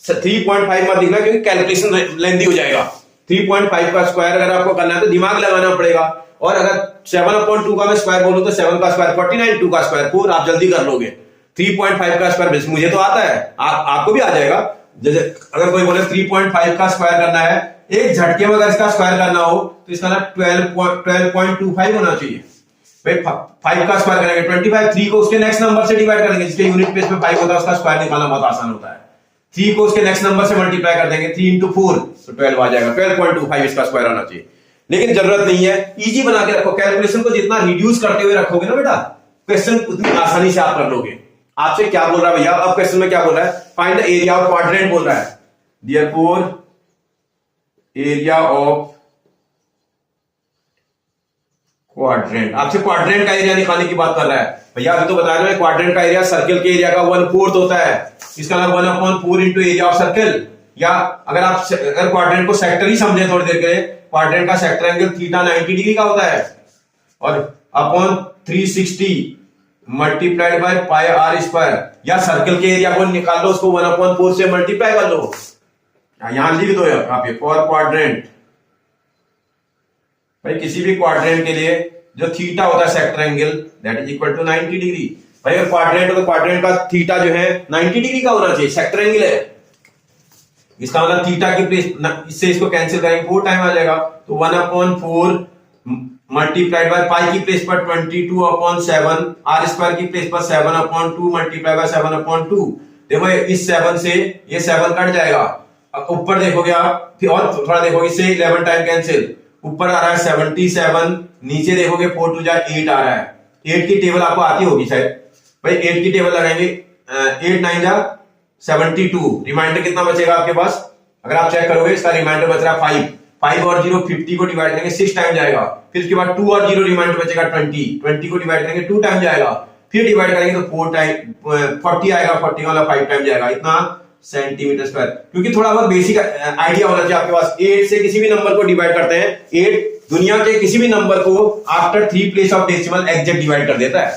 3.5 मत लिखना क्योंकि कैलकुलेशन लेंथी हो जाएगा। 3.5 का स्क्वायर अगर आपको करना है तो दिमाग लगाना पड़ेगा। और अगर 7/2 का मैं स्क्वायर बोलूं तो 7 का स्क्वायर 49, 2 का स्क्वायर 4, आप जल्दी कर लोगे। 3.5 का स्क्वायर मुझे तो आता है, आपको भी आ जाएगा। जैसे अगर कोई बोले 3.5 का स्क्वायर करना है, एक झटके में अगर इसका स्क्वायर करना हो तो इसका ना 12.25 होना चाहिए। भाई 5 का स्क्वायर करेंगे 25, 3 को उसके नेक्स्ट नंबर से डिवाइड करेंगे, जिसके यूनिट प्लेस में 5 होता है, उसका स्क्वायर निकालना बहुत आसान होता है। 3 को उसके नेक्स्ट नंबर से मल्टीप्लाई कर देंगे, 3 into 4 तो 12 आ जाएगा। 12.25 इसका स्क्वायर आना चाहिए, लेकिन जरूरत नहीं है, इजी बना के रखो। कैलकुलेशन को जितना रिड्यूस करते हुए रखोगे ना बेटा, क्वेश्चन उतनी आसानी से आप कर लोगे। आपसे क्या बोल रहा है भैया, अब क्वेश्चन में क्या बोल रहा है, find the area of quadrant बोल रहा है। देयरफॉर एरिया ऑफ क्वाड्रेंट, आपसे क्वाड्रेंट का एरिया निकालने की बात कर रहा है। भैया अभी तो बता रहे हैं क्वाड्रेंट का एरिया सर्कल के एरिया का 1/4 होता है, इसका नाम 1/4 इंटू एरिया ऑफ सर्कल। या अगर क्वाड्रेंट को सेक्टर ही समझे थोड़ी देर के लिए, क्वाड्रेंट का सेक्टर एंगल थीटा 90 डिग्री का होता है, और upon 360 multiplied by pi r square. या सर्कल के एरिया को निकाल लो, उसको 1/4 से मल्टीप्लाई कर लो, यहां लिख दो आप ये फॉर क्वाड्रेंट। भाई किसी भी क्वाड्रेंट के लिए जो थीटा होता है sector angle, that is equal to 90 degree. भाई अगर क्वाड्रेंट हो तो क्वाड्रेंट का थीटा जो है 90 डिग्री का होना चाहिए, सेक्टर एंगल है, इसका मतलब थीटा की प्लेस, इससे इसको कैंसिल करेंगे 4 टाइम आ जाएगा, तो 1/4 मल्टीप्लाइड बाय पाई की प्लेस पर 22/7, आर स्क्वायर की प्लेस पर 7/2 मल्टीप्लाई बाय 7/2। देखो इस 7 से ये 7 कट जाएगा, ऊपर देखोगे आप, फिर और थोड़ा देखोगे, इससे 11 टाइम कैंसिल, ऊपर आ रहा है 77, नीचे देखोगे 4 2 8 आ रहा है। 8 की टेबल आपको आती होगी शायद, भाई 8 की टेबल लगाएंगे, 8 9 72, रिमाइंडर कितना बचेगा आपके पास, अगर आप चेक करोगे इसका रिमाइंडर बच रहा है 5 और 0 50 को डिवाइड करेंगे 6 टाइम जाएगा, फिर उसके बाद 2 और 0 रिमाइंडर बचेगा 20 को डिवाइड करेंगे 2 टाइम जाएगा, फिर डिवाइड करेंगे तो 4 टाइम 40 आएगा, 40 वाला 5 टाइम जाएगा, इतना सेंटीमीटर स्क्वायर। क्योंकि थोड़ा बहुत बेसिक आइडिया होना चाहिए आपके पास। 8 से किसी भी नंबर को डिवाइड करते हैं, 8 दुनिया के किसी भी नंबर को after 3 place of decimal exact divide कर देता है।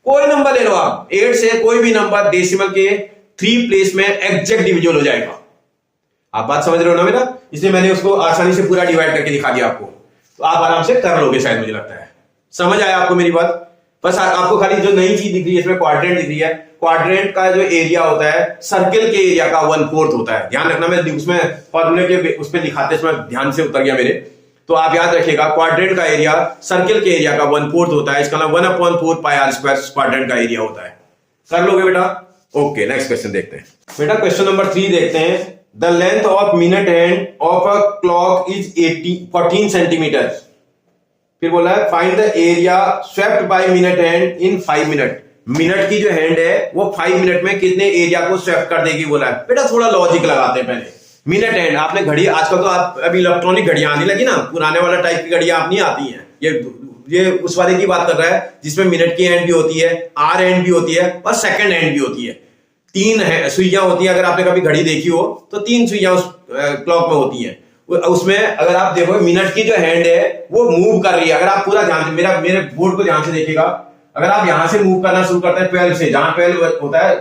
कोई नंबर ले लो आप, 8 से कोई भी नंबर डेसिमल के 3 प्लेस में एग्जैक्ट डिविजिबल हो जाएगा। आप बात समझ रहे हो ना बेटा, इसलिए मैंने उसको आसानी से पूरा डिवाइड करके दिखा दिया आपको, तो आप आराम से कर लोगे शायद, मुझे लगता है। समझ आया आपको मेरी बात? बस आपको खाली जो नई चीज दिख रही है इसमें क्वाड्रेंट दिख रही है। क्वाड्रेंट का जो एरिया होता है सर्कल के एरिया का 1/4 होता है। ध्यान रखना, मैं उसमें फॉर्मूले के उस पर दिखाते समय ध्यान से उतर गया मेरे, तो आप याद रखिएगा क्वाड्रेंट का एरिया सर्कल के एरिया का 1/4 होता है, इसका नाम 1/4 पाई आर स्क्वायर क्वाड्रेंट का एरिया होता है। कर लोगे बेटा? ओके, नेक्स्ट क्वेश्चन देखते हैं बेटा। क्वेश्चन नंबर 3 देखते हैं। The length of minute hand of a clock is 14 centimetre. फिर बोला है find the area swept by minute hand in 5 minute. Minute की जो हैंड है वो 5 मिनट में कितने एरिया को स्वेप्ट कर देगी बोला है। बेटा थोड़ा लॉजिक लगाते हैं पहले। मिनट हैंड, आपने घड़ी आजकल तो आप अभी इलेक्ट्रॉनिक घड़ियां आने लगी ना, पुराने वाला टाइप की घड़ियां आप नहीं आती हैं। ये उस वाले की बात कर रहा है जिसमें मिनट की हैंड भी होती है, आर हैंड भी होती है और सेकंड हैंड भी होती है। 3 सुइयां होती है, अगर आपने कभी घड़ी देखी हो तो 3 सुइयां उस क्लॉक में होती है। उसमें अगर आप देखो मिनट की जो हैंड है वो मूव कर रही है। अगर आप पूरा ध्यान से मेरे बोर्ड को ध्यान से देखिएगा, अगर आप यहां से मूव करना शुरू करते हैं 12 से, जहां 12 होता है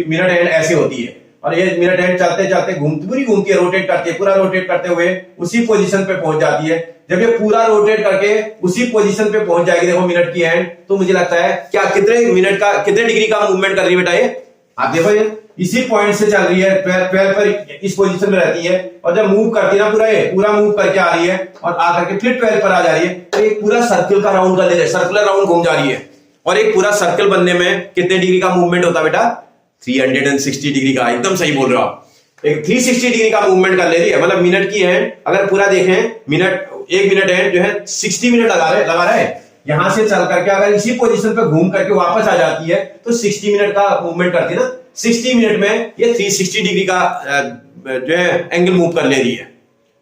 मिनट हैंड ऐसे होती है, और ये मिनट हैंड चलते चलते घूमती है, रोटेट करती है, पूरा रोटेट करते हुए उसी पोजीशन पे पहुंच जाती है। जब ये पूरा रोटेट करके उसी पोजीशन पे पहुंच जाएगी, देखो मिनट की हैंड, तो मुझे लगता है क्या कितने डिग्री का मूवमेंट कर रही है बेटा ये? आप देखो ये इसी पॉइंट से चल रही है, 12 पर इस पोजीशन में रहती है, और जब मूव करती है ना पूरा मूव करके आ रही है और आकर के फिर 12 पर आ जा रही है, तो एक पूरा सर्कल का राउंड कर ले रही है, सर्कुलर राउंड घूम जा रही है। और एक पूरा सर्कल बनने में कितने डिग्री का मूवमेंट होता है बेटा? 360 डिग्री का। एकदम सही बोल रहे हो आप, एक 360 डिग्री का मूवमेंट कर ले रही है। मतलब मिनट की हैंड अगर पूरा देखें, एक मिनट हैंड जो है 60 मिनट लगा रहा है, यहां से चल करके अगर इसी पोजीशन पे घूम करके वापस आ जाती है तो 60 मिनट का मूवमेंट करती है ना। 60 मिनट में ये 360 डिग्री का जो है एंगल मूव कर ले रही है।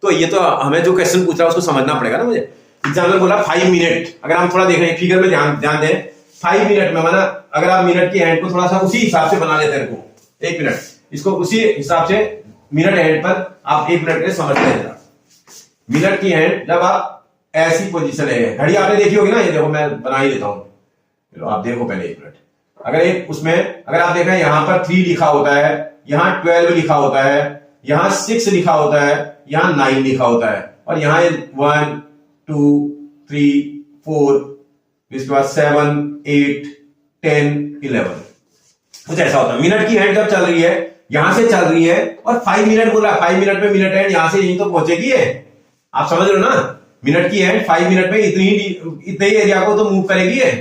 तो ये तो हमें जो क्वेश्चन पूछ रहा है उसको समझना पड़ेगा ना मुझे। एग्जाम्पल बोला 5 मिनट, अगर हम थोड़ा देख रहे हैं फिगर में ध्यान दें, 5 मिनट में माना अगर आप मिनट की हैंड को थोड़ा सा उसी हिसाब से बना लेते हैं, 1 मिनट, इसको उसी हिसाब से मिनट हैंड पर आप 1 मिनट के समझते हैं। मिनट की हैंड जब आप ऐसी पोजीशन है, घड़ी आपने देखी होगी ना, ये देखो मैं बना ही देता हूं, चलो आप देखो पहले 1 मिनट। अगर एक उसमें अगर आप देखें यहां पर 3 लिखा होता है, यहां 12 लिखा होता है, यहां 6 लिखा होता है, यहां 9 लिखा होता है, और यहां 1 2 3 4, इसके बाद 7 8 10 11। कुछ ऐसा होता है। मिनट की हैंड जब चल रही है, यहां से चल रही है और 5 मिनट बोला, 5 मिनट में मिनट हैंड यहां से यहीं तो पहुंचेगी है। आप समझ रहे हो ना, मिनट की हैंड 5 मिनट में इतने ही एरिया को तो मूव करेगी है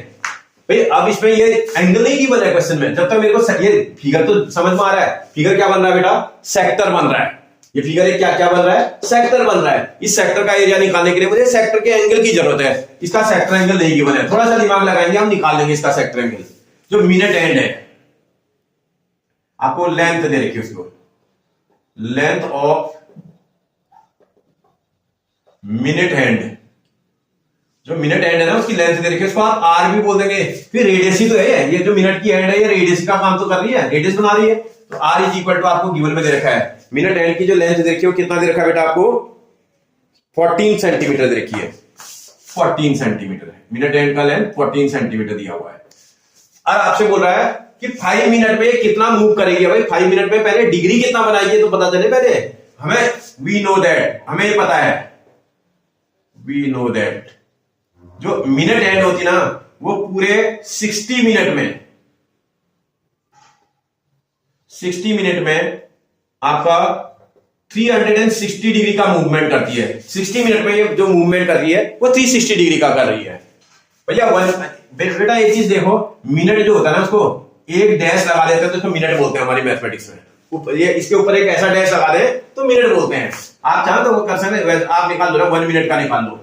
भाई। अब इसमें ये एंगल नहीं बना है क्वेश्चन में, जब तक मेरे को ये फिगर तो समझ में आ रहा है। फिगर क्या बन रहा है बेटा, सेक्टर बन रहा है। ये फिगर एक क्या क्या बन रहा है, सेक्टर बन रहा है। इस सेक्टर का एरिया निकालने के लिए मुझे सेक्टर के एंगल की जरूरत है। इसका सेक्टर एंगल नहीं गिवन है, थोड़ा सा दिमाग लगाएंगे हम, निकाल लेंगे इसका सेक्टर एंगल। जो मिनट एंड है, आपको लेंथ दे रखी है, उसको लेंथ ऑफ मिनट हैंड, जो मिनट हैंड है ना उसकी लेंथ दे रखी है, उसको आप आर भी बोल देंगे। फिर रेडियस ही तो है, ये जो मिनट की हैंड है ये रेडियस का काम तो कर रही है, रेडियस बना रही है। तो आर इज इक्वल टू आपको गिवन में दे रखा है, मिनट हैंड की जो लेंथ दे रखी है वो कितना दे रखा है बेटा आपको, 14 सेंटीमीटर दे रखी है। 14 सेंटीमीटर है मिनट हैंड का लेंथ, 14 सेंटीमीटर दिया हुआ है। और आपसे बोल रहा है कि 5 मिनट में कितना मूव करेगी। भाई 5 मिनट में पहले डिग्री कितना बनाएगी तो पता चले पहले हमें। वी नो दैट, हमें ये पता है, वी नो दैट जो मिनट हैंड होती ना वो पूरे 60 मिनट में, 60 मिनट में आपका 360 डिग्री का मूवमेंट करती है। 60 मिनट में ये जो मूवमेंट कर रही है वो 360 डिग्री का कर रही है भैया। बेटा एक चीज देखो, मिनट जो होता है ना उसको एक डैश लगा देते हैं तो उसको मिनट बोलते हैं हमारी मैथमेटिक्स में। ये इसके ऊपर एक ऐसा डैश लगा दे तो मिनट बोलते हैं। आप चाहो तो वो कर सकते हैं, आप निकाल दो ना 1 मिनट का निकाल लो।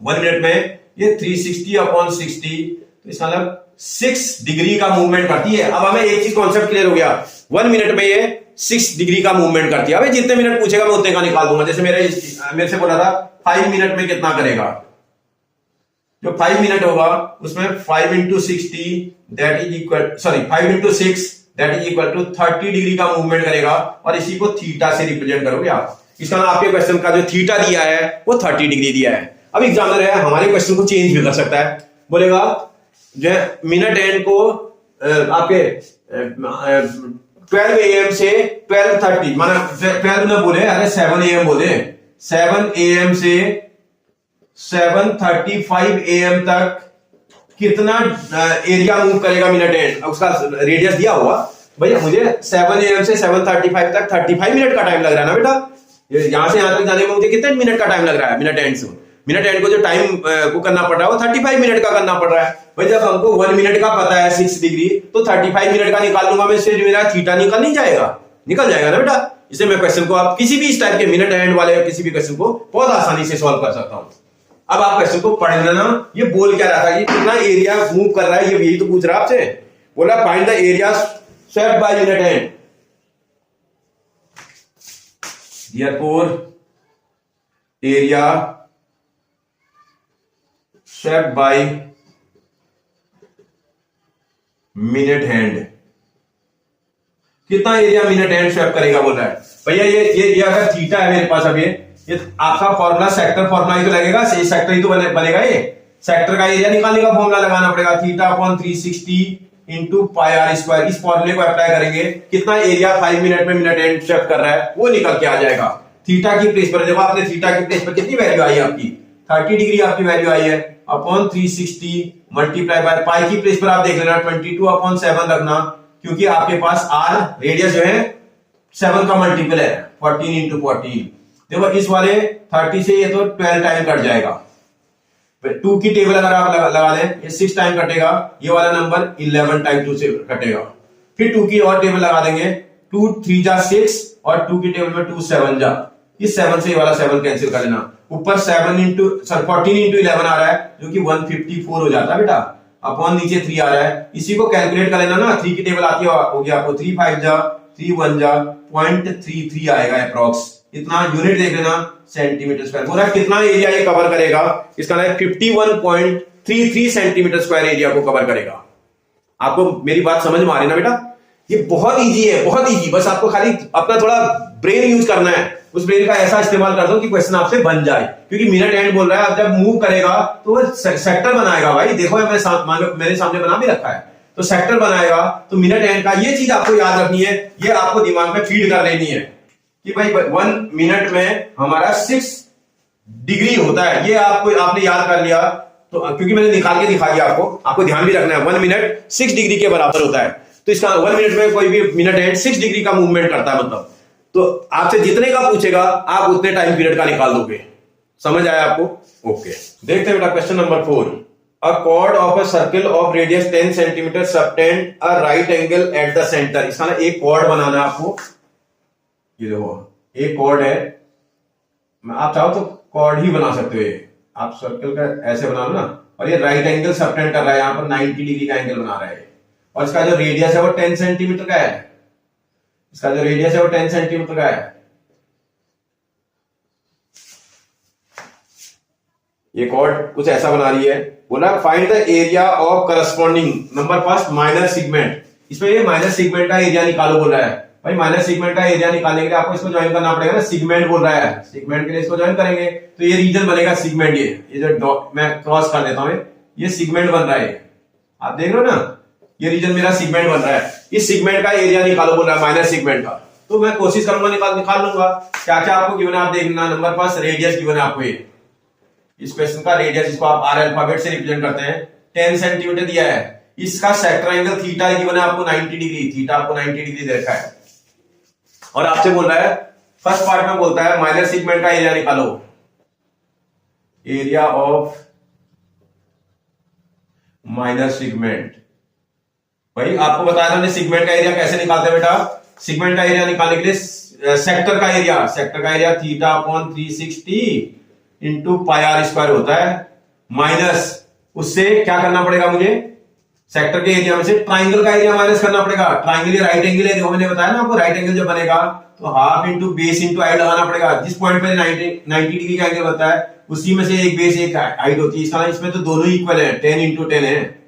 1 मिनट में ये 360/60, तो इसका मतलब 6 डिग्री का मूवमेंट करती है। अब हमें एक चीज कॉन्सेप्ट क्लियर हो गया, 1 मिनट में ये 6 डिग्री का मूवमेंट करती है। अब जितने मिनट पूछेगा मैं उतने का निकाल दूंगा। जैसे मेरे से बोला था 5 मिनट में कितना करेगा, जो 5 मिनट होगा उसमें 5 × 60 that is equal, sorry 5 × 6 that is equal to 30 degree का मूवमेंट करेगा। और इसी को थीटा से रिप्रेजेंट करोगे आप। इसका मतलब आपके क्वेश्चन का जो थीटा दिया है वो 30 डिग्री दिया है। अब एग्जामिनर है हमारे क्वेश्चन को चेंज भी कर सकता है, बोलेगा जो मिनट एंड को आपके 12 AM से 12:30, माना 12 ना बोले, अरे 7 AM बोले, 7 AM से 7:35 AM तक कितना एरिया मूव करेगा मिनट एंड, उसका रेडियस दिया हुआ। भैया मुझे 7 AM से 7:35 तक 35 मिनट का टाइम लग रहा है ना बेटा। यहां से यहां तक जाने में मुझे कितने मिनट का टाइम लग रहा है मिनट एंड से। मिनट एंड को जो टाइम को करना पड़ रहा है वो 35 मिनट का करना पड़ रहा है। भाई जब हमको 1 मिनट का पता है 6 डिग्री, तो 35 मिनट का निकाल लूंगा मैं, इससे मेरा थीटा निकल नहीं जाएगा, निकल जाएगा ना बेटा। इससे मैं क्वेश्चन को आप किसी भी इस टाइप के मिनट एंड वाले किसी भी क्वेश्चन को बहुत आसानी से सॉल्व कर सकता हूं। अब आप क्वेश्चन को पढ़ लेना, ये बोल क्या रहा था कि कितना एरिया मूव कर रहा है, ये यही तो पूछ रहा है आपसे। बोला find the area swept by minute hand. Therefore area swept by minute hand, कितना एरिया मिनट हैंड स्वेप करेगा बोल रहा है भैया। ये अगर थीटा है मेरे पास, अब ये आपका फॉर्मूला सेक्टर फॉर्मूला ही तो लगेगा, सेक्टर ही तो बनेगा। ये सेक्टर का एरिया निकालने का फॉर्मूला लगाना पड़ेगा, θ/360 × πr²। इस फॉर्मूले को अप्लाई करेंगे, कितना एरिया 5 मिनट में मिनट एंड स्वेप कर रहा है वो निकल के आ जाएगा। थीटा की प्लेस पर देखो, आपने थीटा की प्लेस पर कितनी वैल्यू आई आपकी, 30 डिग्री आपकी वैल्यू आई है, अपॉन 360 मल्टीप्लाई बाय पाई की प्लेस पर आप देख लेना 22/7 रखना, क्योंकि आपके पास आर रेडियस जो है 7 का मल्टीपल है, 14 × 14। देखो इस वाले 30 से ये तो 12 टाइम कट जाएगा। 2 की टेबल अगर आप लगा दें, ये 6 टाइम कटेगा, ये वाला नंबर 11 टाइम 2 से कटेगा। फिर 2 की और टेबल लगा देंगे, 2 3 जा 6 और 2 की टेबल में 2 7 जा, इस 7 से ये वाला 7 कैंसिल कर लेना। ऊपर 14 × 11 आ रहा है जो कि 154 हो जाता है बेटा, अपॉन नीचे 3 आ रहा है। इसी को कैलकुलेट कर लेना ना, 3 की टेबल आती हो गया आपको 3 5 जा 3 1 जा 0.33 आएगा अप्रॉक्स। इतना यूनिट देख लेना सेंटीमीटर स्क्वायर। पूरा कितना एरिया ये कवर करेगा, इसका मतलब 51.33 सेंटीमीटर स्क्वायर एरिया को कवर करेगा। आपको मेरी बात समझ में आ रही है ना बेटा, ये बहुत इजी है, बहुत इजी। बस आपको खाली अपना थोड़ा ब्रेन यूज करना है, उस ब्रेन का ऐसा इस्तेमाल कर दो कि क्वेश्चन आपसे बन जाए। क्योंकि मिनट एंड बोल रहा है, अब जब मूव करेगा तो वो सेक्टर बनाएगा। भाई देखो मेरे सामने बना भी रखा है, तो सेक्टर बनाएगा तो मिनट एंड का ये चीज आपको याद रखनी है, ये आपको दिमाग में फीड कर लेनी है कि भाई 1 मिनट में हमारा 6 डिग्री होता है। ये आपने याद कर लिया तो, क्योंकि मैंने निकाल के दिखा दिया आपको ध्यान भी रखना है। 1 मिनट 6 डिग्री के बराबर होता है। तो इसका 1 मिनट में कोई भी मिनट हैंड 6 डिग्री का मूवमेंट करता है, मतलब तो आपसे जितने का पूछेगा आप उतने टाइम पीरियड का निकाल दोगे। समझ आया आपको? ओके, देखते हैं बेटा question number 4। A cord of a circle of radius 10 centimetre subtend a right angle at the centre. इसका ना एक कॉर्ड बनाना है आपको। ये देखो एक कॉर्ड है, आप चाहो तो कॉर्ड ही बना सकते हो। ये आप सर्कल का ऐसे बना लो ना, और ये राइट एंगल सबटेंड कर रहा है, यहां पर 90 डिग्री का एंगल बना रहा है, और इसका जो रेडियस है वो 10 सेंटीमीटर का है। इसका जो रेडियस है वो 10 सेंटीमीटर का है। ये कॉर्ड कुछ ऐसा बना रही है। बोला find the area of corresponding number first minor segment. इसमें ये माइनर सेगमेंट का एरिया निकालो बोल रहा है। भाई माइनर सेगमेंट का एरिया निकालने के लिए आपको इसको ज्वाइन करना पड़ेगा ना, सेगमेंट बोल रहा है, सेगमेंट के लिए इसको ज्वाइन करेंगे तो ये रीजन बनेगा सेगमेंट। ये जो मैं क्रॉस कर देता हूं, ये सेगमेंट बन रहा है, आप देख रहे हो ना, ये रीजन मेरा सेगमेंट बन रहा है। इस सेगमेंट का एरिया निकालो बोल रहा है, माइनर सेगमेंट का। तो मैं कोशिश करूंगा निकाल लूंगा। क्या क्या आपको गिवन है आप देखना। नंबर फर्स्ट रेडियस गिवन है आपको, ये इस क्वेश्चन का रेडियस, इसको आप आर अल्फाबेट से रिप्रेजेंट करते हैं, 10 सेंटीमीटर दिया है। इसका सेक्टर एंगल थीटा गिवन है आपको 90 डिग्री, थीटा आपको 90 डिग्री दे रखा है। और आपसे बोल रहा है फर्स्ट पार्ट में बोलता है माइनर सेगमेंट का एरिया निकालो, एरिया ऑफ माइनर सेगमेंट। भाई आपको बताया था सेगमेंट का एरिया कैसे निकालते हैं बेटा। सेगमेंट का एरिया निकालने के लिए सेक्टर का area theta upon 360 into pi r square होता है, माइनस उससे क्या करना पड़ेगा मुझे, सेक्टर के एरिया में से ट्राइंगल का एरिया माइनस करना पड़ेगा। ट्राइंगल ये राइट एंगल है, देखो मैंने बताया ना आपको, राइट एंगल जब बनेगा तो half into base into height लगाना पड़ेगा। जिस पॉइंट पे 90 डिग्री का एंगल बनता है उसी में से एक बेस एक हाइट होती है। इसका इसमें तो दोनों इक्वल है, 10 इंटू 10 है।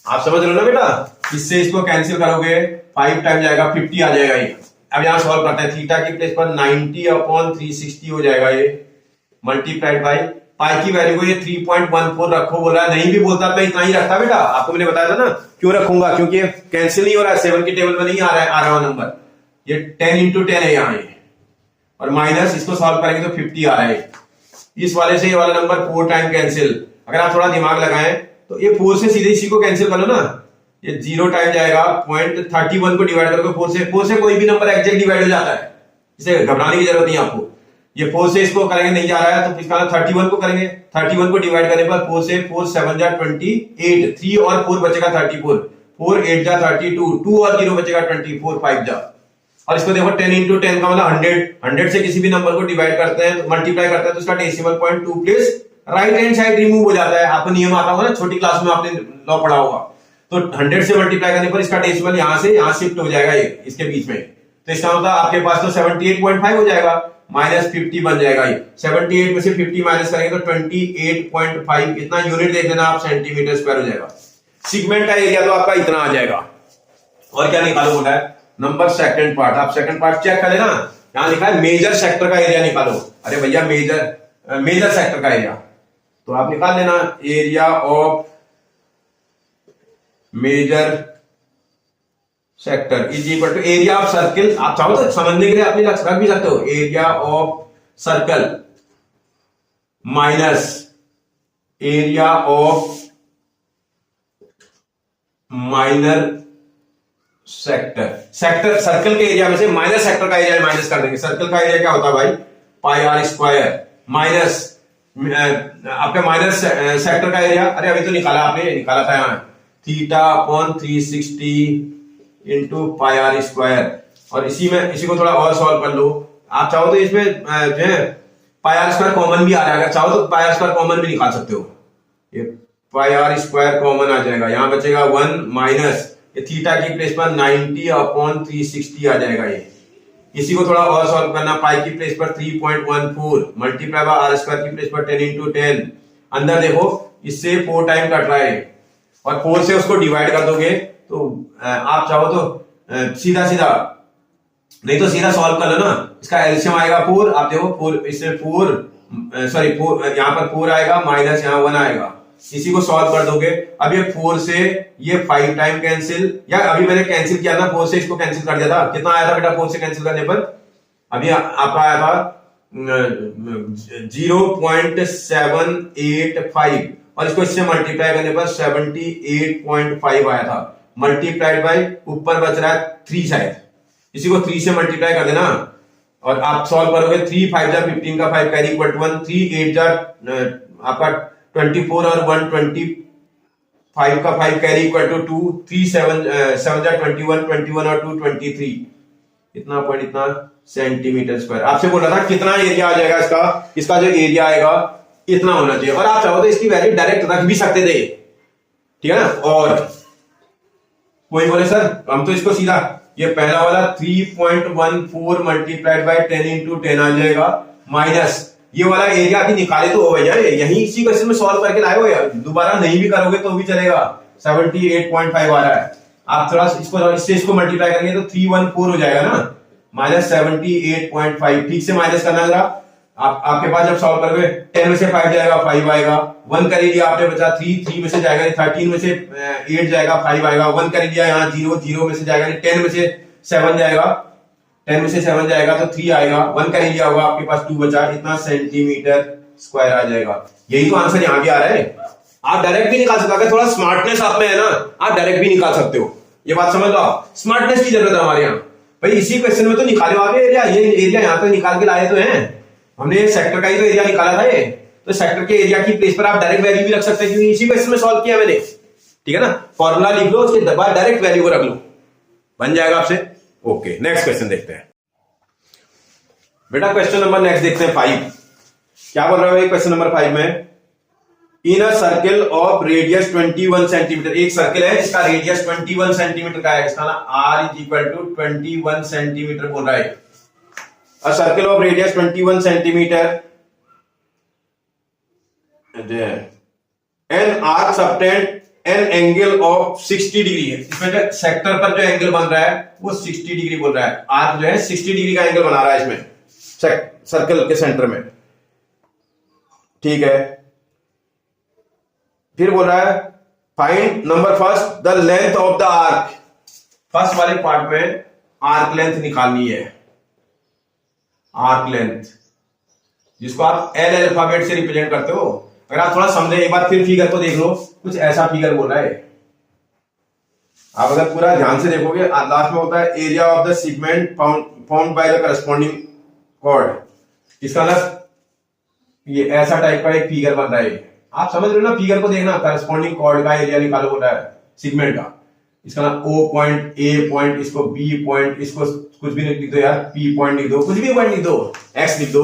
आप समझ रहे हो ना बेटा। इससे इसको कैंसिल करोगे 5 टाइम जाएगा, 50 आ जाएगा ये। अब यहां सॉल्व करते हैं, थीटा की प्लेस पर 90 अपॉन 360 हो जाएगा ये, मल्टीप्लाइड बाई पाई की वैल्यू को ये 3.14 रखो बोला है। नहीं भी बोलता तो इतना ही रखता बेटा, आपको मैंने बताया था ना क्यों रखूंगा, क्योंकि कैंसिल नहीं हो रहा है, 7 की टेबल में नहीं आ रहा है नंबर। ये 10 इंटू 10 है यहाँ ये, और माइनस इसको सॉल्व करेंगे तो 50 आ रहा है। इस वाले से ये वाला नंबर 4 टाइम कैंसिल। अगर आप थोड़ा दिमाग लगाएं तो ये 4 से सीधे इसी को कैंसिल कर लो ना, ये 0 टाइम जाएगा, 0.31 को डिवाइड करके 4 से कोई भी नंबर एग्जैक्ट डिवाइड हो जाता है, इसे घबराने की जरूरत नहीं आपको। ये 4 से इसको करेंगे नहीं जा रहा है तो इसका 31 को करेंगे, 31 को डिवाइड करने पर 4 से 4 7 जा 28, 3 और 4 बचेगा 34, 4 8 जा 32, 2 और 0 बचेगा 24, 5 जा। और इसको देखो 10 इंटू 10 का मतलब 100 से किसी भी नंबर को डिवाइड करते हैं, मल्टीप्लाई करते हैं तो इसका decimal point 2 place right hand side remove हो जाता है। आपको नियम आता होगा ना, छोटी क्लास में आपने लॉ पढ़ा होगा। तो 100 से मल्टीप्लाई करने पर इसका डेसिमल यहां से यहां शिफ्ट हो जाएगा, ये इसके बीच में। तो इसका मतलब आपके पास तो 78.5 हो जाएगा, माइनस 50 बन जाएगा ये। 78 में से 50 माइनस करेंगे तो 28.5, इतना यूनिट देख लेना आप, सेंटीमीटर स्क्वायर हो जाएगा। सेगमेंट का एरिया तो आपका इतना आ जाएगा। और क्या निकालो बोला है, नंबर सेकंड पार्ट। आप सेकंड पार्ट चेक कर लेना, यहां लिखा है मेजर सेक्टर का एरिया निकालो। अरे भैया मेजर सेक्टर का एरिया तो आप निकाल लेना, area of major sector is equal to area of circle. आप चाहो तो समझने के लिए अपने रख भी सकते हो, area of circle minus area of minor sector. Circle के एरिया में से माइनर सेक्टर का एरिया माइनस कर देंगे। सर्कल का एरिया क्या होता है भाई, पाई आर स्क्वायर, माइनस आपका माइनर सेक्टर का एरिया, अरे अभी तो आपने निकाला था यहाँ, theta upon 360 into pi r square. और इसी को थोड़ा और सॉल्व कर लो। आप चाहो तो इसमें जो है पाई आर स्क्वायर कॉमन भी आ जाएगा, चाहो तो पाई आर स्क्वायर कॉमन भी निकाल सकते हो। ये पाई आर स्क्वायर कॉमन आ जाएगा, यहां बचेगा 1 माइनस ये थीटा की प्लेस पर 90 अपॉन 360 आ जाएगा ये। इसी को थोड़ा और सॉल्व करना, पाई की प्लेस पर 3.14 मल्टीप्लाई बाय आर स्क्वायर की प्लेस पर 10 इंटू 10। अंदर देखो इससे 4 टाइम कट रहा है और 4 से उसको डिवाइड कर दोगे तो आप चाहो तो सीधा नहीं तो सीधा सॉल्व कर लो ना। इसका एलसीएम आएगा 4, आप देखो 4 इससे 4 यहाँ पर 4 आएगा माइनस यहाँ 1 आएगा, इसी को सॉल्व कर दोगे। अब ये 4 से ये 5 टाइम कैंसिल, या अभी मैंने कैंसिल किया था 4 से इसको कैंसिल कर दिया था, कितना आया था बेटा 4 से कैंसिल करने पर, अभी आपका आया था 0.785 और इसको इससे मल्टीप्लाई करने पर 78.5 आया था। मल्टीप्लाइड बाय ऊपर बच रहा है 3 शायद, इसी को 3 से मल्टीप्लाई कर देना और आप सॉल्व करोगे। 3 5 जा 15 का 5 कैरी इक्वल टू 1, 3 8 जा आपका 24 और 125 का 5 कैरी इक्वल टू 2, 3 7 जा 21, 21 और 2 23, इतना पॉइंट इतना सेंटीमीटर स्क्वायर। आपसे बोल रहा था कितना एरिया आ जाएगा इसका जो एरिया आएगा इतना होना चाहिए, और आप चाहो तो इसकी वैल्यू डायरेक्ट रख भी सकते थे, ठीक है ना। और कोई बोले सर हम तो इसको सीधा ये पहला वाला 3.14 मल्टीप्लाइड बाय 10 इंटू 10 आ जाएगा, माइनस ये वाला एरिया अभी निकाले तो हो भैया, यही इसी क्वेश्चन में सॉल्व करके लाए हो यार, दोबारा नहीं भी करोगे तो भी चलेगा। 78.5 आ रहा है, आप थोड़ा इसको मल्टीप्लाई करेंगे तो 314 हो जाएगा ना, माइनस 78.5, ठीक से माइनस करना जरा। आपके पास जब सॉल्व करोगे 10 में से 5 जाएगा 5 आएगा, 1 कर लिया आपने बचा 3 में से जाएगा 13 में से 8 जाएगा 5 आएगा, 1 कर लिया यहाँ 0 में से जाएगा 10 में से 7 जाएगा, 10 में से 7 जाएगा तो 3 आएगा, 1 कर लिया होगा आपके पास 2 बचा, इतना सेंटीमीटर स्क्वायर आ जाएगा। यही तो आंसर यहाँ भी आ रहा है। आप डायरेक्ट भी निकाल सकते हो, अगर थोड़ा स्मार्टनेस आप में है ना आप डायरेक्ट भी निकाल सकते हो, ये बात समझ लो आप, स्मार्टनेस की जरूरत है हमारे यहाँ भाई। इसी क्वेश्चन में तो निकाले हो आप एरिया, ये एरिया यहाँ तो निकाल के लाए तो हैं हमने, सेक्टर का ही तो एरिया निकाला था ये, तो सेक्टर के एरिया की प्लेस पर आप डायरेक्ट वैल्यू भी रख सकते हैं क्योंकि इसी क्वेश्चन में सॉल्व किया मैंने, ठीक है ना। फॉर्मूला लिख लो, उसके बाद डायरेक्ट वैल्यू को रख लो, बन जाएगा आपसे। ओके नेक्स्ट क्वेश्चन देखते हैं बेटा। क्वेश्चन नंबर नेक्स्ट देखते हैं 5। क्या बोल रहा है क्वेश्चन नंबर 5 में, in a circle of radius 21 centimetre, एक सर्किल है जिसका रेडियस 21 सेंटीमीटर का है, इसका ना r is equal to 21 centimetre बोल रहा है। A circle of radius 21 centimeter, an arc subtend an angle of 60 degree है। इसमें जो सेक्टर पर जो एंगल बन रहा है वो 60 डिग्री बोल रहा है, आर्क जो है 60 डिग्री का एंगल बना रहा है इसमें सर्कल के सेंटर में, ठीक है। फिर बोल रहा है find number first the length of the arc, first वाले पार्ट में आर्क लेंथ निकालनी है, आर्क लेंथ जिसको आप एल अल्फाबेट से रिप्रेजेंट करते हो। अगर आप थोड़ा समझे एक बार फिर फिगर को देख लो, कुछ ऐसा फिगर बोल रहा है, आप अगर पूरा ध्यान से देखोगे लास्ट में होता है area of the segment found by the corresponding chord, इसका मतलब ये ऐसा टाइप का एक फिगर बन रहा है। आप समझ रहे हो ना, फिगर को देखना, करस्पॉन्डिंग कॉर्ड का एरिया निकालो बोल रहा है सेगमेंट का, इसका नाम O पॉइंट, A पॉइंट, इसको B पॉइंट, इसको कुछ भी लिख दो यार, P पॉइंट लिख दो, कुछ भी पॉइंट लिख दो, X लिख दो।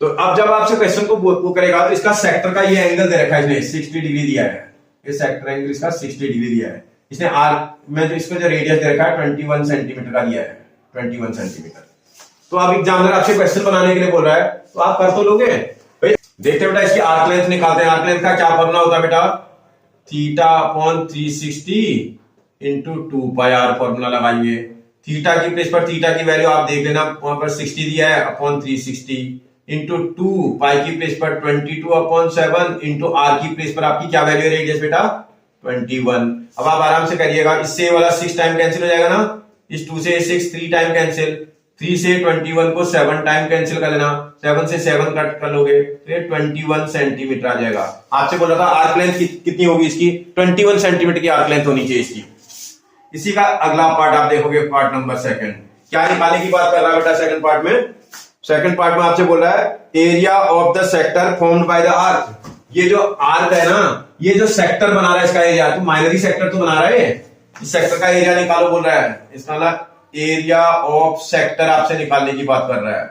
तो अब जब आपसे क्वेश्चन को वो करेगा तो इसका सेक्टर का ये एंगल दे रखा है इसने, 60 डिग्री दिया है, ये सेक्टर एंगल इसका 60 डिग्री दिया है। इसने आर्क में जो इसको जो रेडियस दे रखा है 21 सेंटीमीटर का दिया है, 21 सेंटीमीटर। तो अब एग्जामिनर आपसे क्वेश्चन बनाने के लिए बोल रहा है तो आप कर तो लोगे भाई। देखते बेटा इसकी आर्क लेंथ निकालते हैं। आर्क लेंथ का क्या फॉर्मूला होता है बेटा, theta upon 360 into 2 pi r formula लगाएंगे। थीटा की प्लेस पर थीटा की वैल्यू आप देख लेना, वहां पर 60 दिया है, अपॉन 360 इंटू 2 पाई की प्लेस पर 22 अपॉन 7 इंटू आर की प्लेस पर आपकी क्या वैल्यू है रेडियस बेटा 21। अब आप आराम से करिएगा, इससे वाला 6 टाइम कैंसिल हो जाएगा ना, इस 2 से 6 3 टाइम कैंसिल, 3 से 21 को 7 टाइम कैंसिल कर लेना, 7 से 7 कट कर लोगे तो ये 21 सेंटीमीटर आ जाएगा। आपसे बोल रहा था आर्क लेंथ कितनी होगी इसकी, 21 सेंटीमीटर की आर्क लेंथ होनी चाहिए इसकी। इसी का अगला पार्ट आप देखोगे, पार्ट नंबर 2 क्या निकालने की बात कर रहा है बेटा सेकंड पार्ट में। सेकंड पार्ट में आपसे बोल रहा है area of the sector formed by the arc. ये जो आर्क है ना, ये जो सेक्टर बना रहा है इसका एरिया, तो माइनरी सेक्टर तो बना रहा है, इस सेक्टर का एरिया निकालो बोल रहा है। इसका मतलब एरिया ऑफ सेक्टर आपसे निकालने की बात कर रहा है।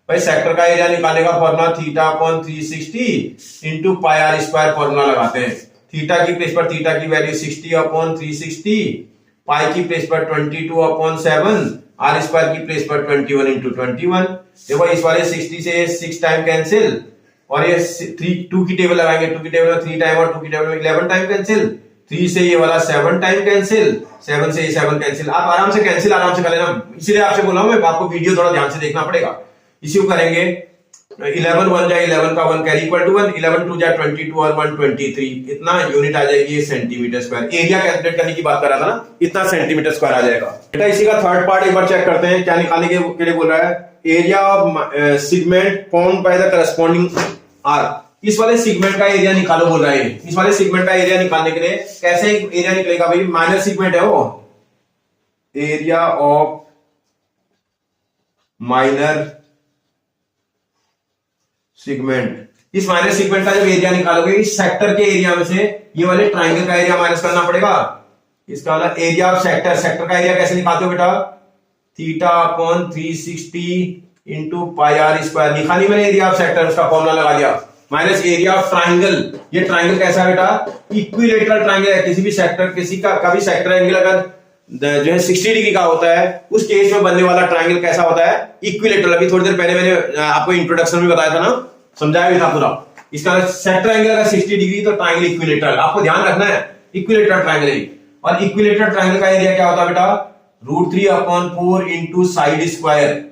भाई सेक्टर का एरिया निकालने का formula theta upon 360 into pi r square formula लगाते हैं। थीटा की प्लेस पर थीटा की वैल्यू 60 अपॉन 360, पाई की प्लेस पर 22 अपॉन 7, आर स्क्वायर की प्लेस पर 21 इंटू 21। देखो इस वाले 60 से 6 टाइम कैंसिल, और ये 2 की टेबल लगाएंगे, 2 की टेबल में 3 टाइम और 2 की टेबल में 11 टाइम कैंसिल, 3 से ये वाला 7 टाइम कैंसिल, 7 से ये 7 कैंसिल। आप आराम से कैंसिल आराम से कर लेना, इसीलिए आपसे बोला हूं मैं, आपको वीडियो थोड़ा ध्यान से देखना पड़ेगा। इसी को करेंगे 11 1 जा 11 का 1 कैरी इक्वल टू 1, 11 2 जा 22 और 123, इतना यूनिट आ जाएगी सेंटीमीटर स्क्वायर। एरिया कैलकुलेट करने की बात कर रहा था ना, इतना सेंटीमीटर स्क्वायर आ जाएगा बेटा। इसी का थर्ड पार्ट एक बार चेक करते हैं, क्या निकालने के लिए बोल रहा है, area of segment formed by the corresponding arc. इस वाले सेगमेंट का एरिया निकालो बोल रहा है। इस वाले सेगमेंट का एरिया निकालने के लिए कैसे एरिया निकलेगा भाई, माइनर सेगमेंट है वो, एरिया ऑफ माइनर सेगमेंट। इस माइनर सेगमेंट का जब एरिया निकालोगे इस सेक्टर के एरिया में से ये वाले ट्राइंगल का एरिया माइनस करना पड़ेगा। इसका वाला एरिया ऑफ सेक्टर, सेक्टर का एरिया कैसे निकालते हो बेटा, theta upon 360 into pi r square. लिखा नहीं मैंने एरिया ऑफ सेक्टर, उसका फॉर्मूला लगा दिया, माइनस एरिया ऑफ ट्राइंगल। ये ट्राइंगल कैसा है बेटा, इक्विलेटरल ट्राइंगल है। किसी भी सेक्टर, किसी का भी सेक्टर एंगल अगर जो है 60 डिग्री का होता है उस केस में बनने वाला ट्राइंगल कैसा होता है, इक्विलेटरल। अभी थोड़ी देर पहले मैंने आपको इंट्रोडक्शन में बताया था ना, समझाया भी था पूरा। इसका सेक्टर एंगल अगर 60 डिग्री तो ट्राइंगल इक्विलेटरल, आपको ध्यान रखना है इक्विलेटरल ट्राइंगल है। और इक्विलेटरल ट्राइंगल का एरिया क्या होता है बेटा, √3/4 इंटू साइड स्क्वायर।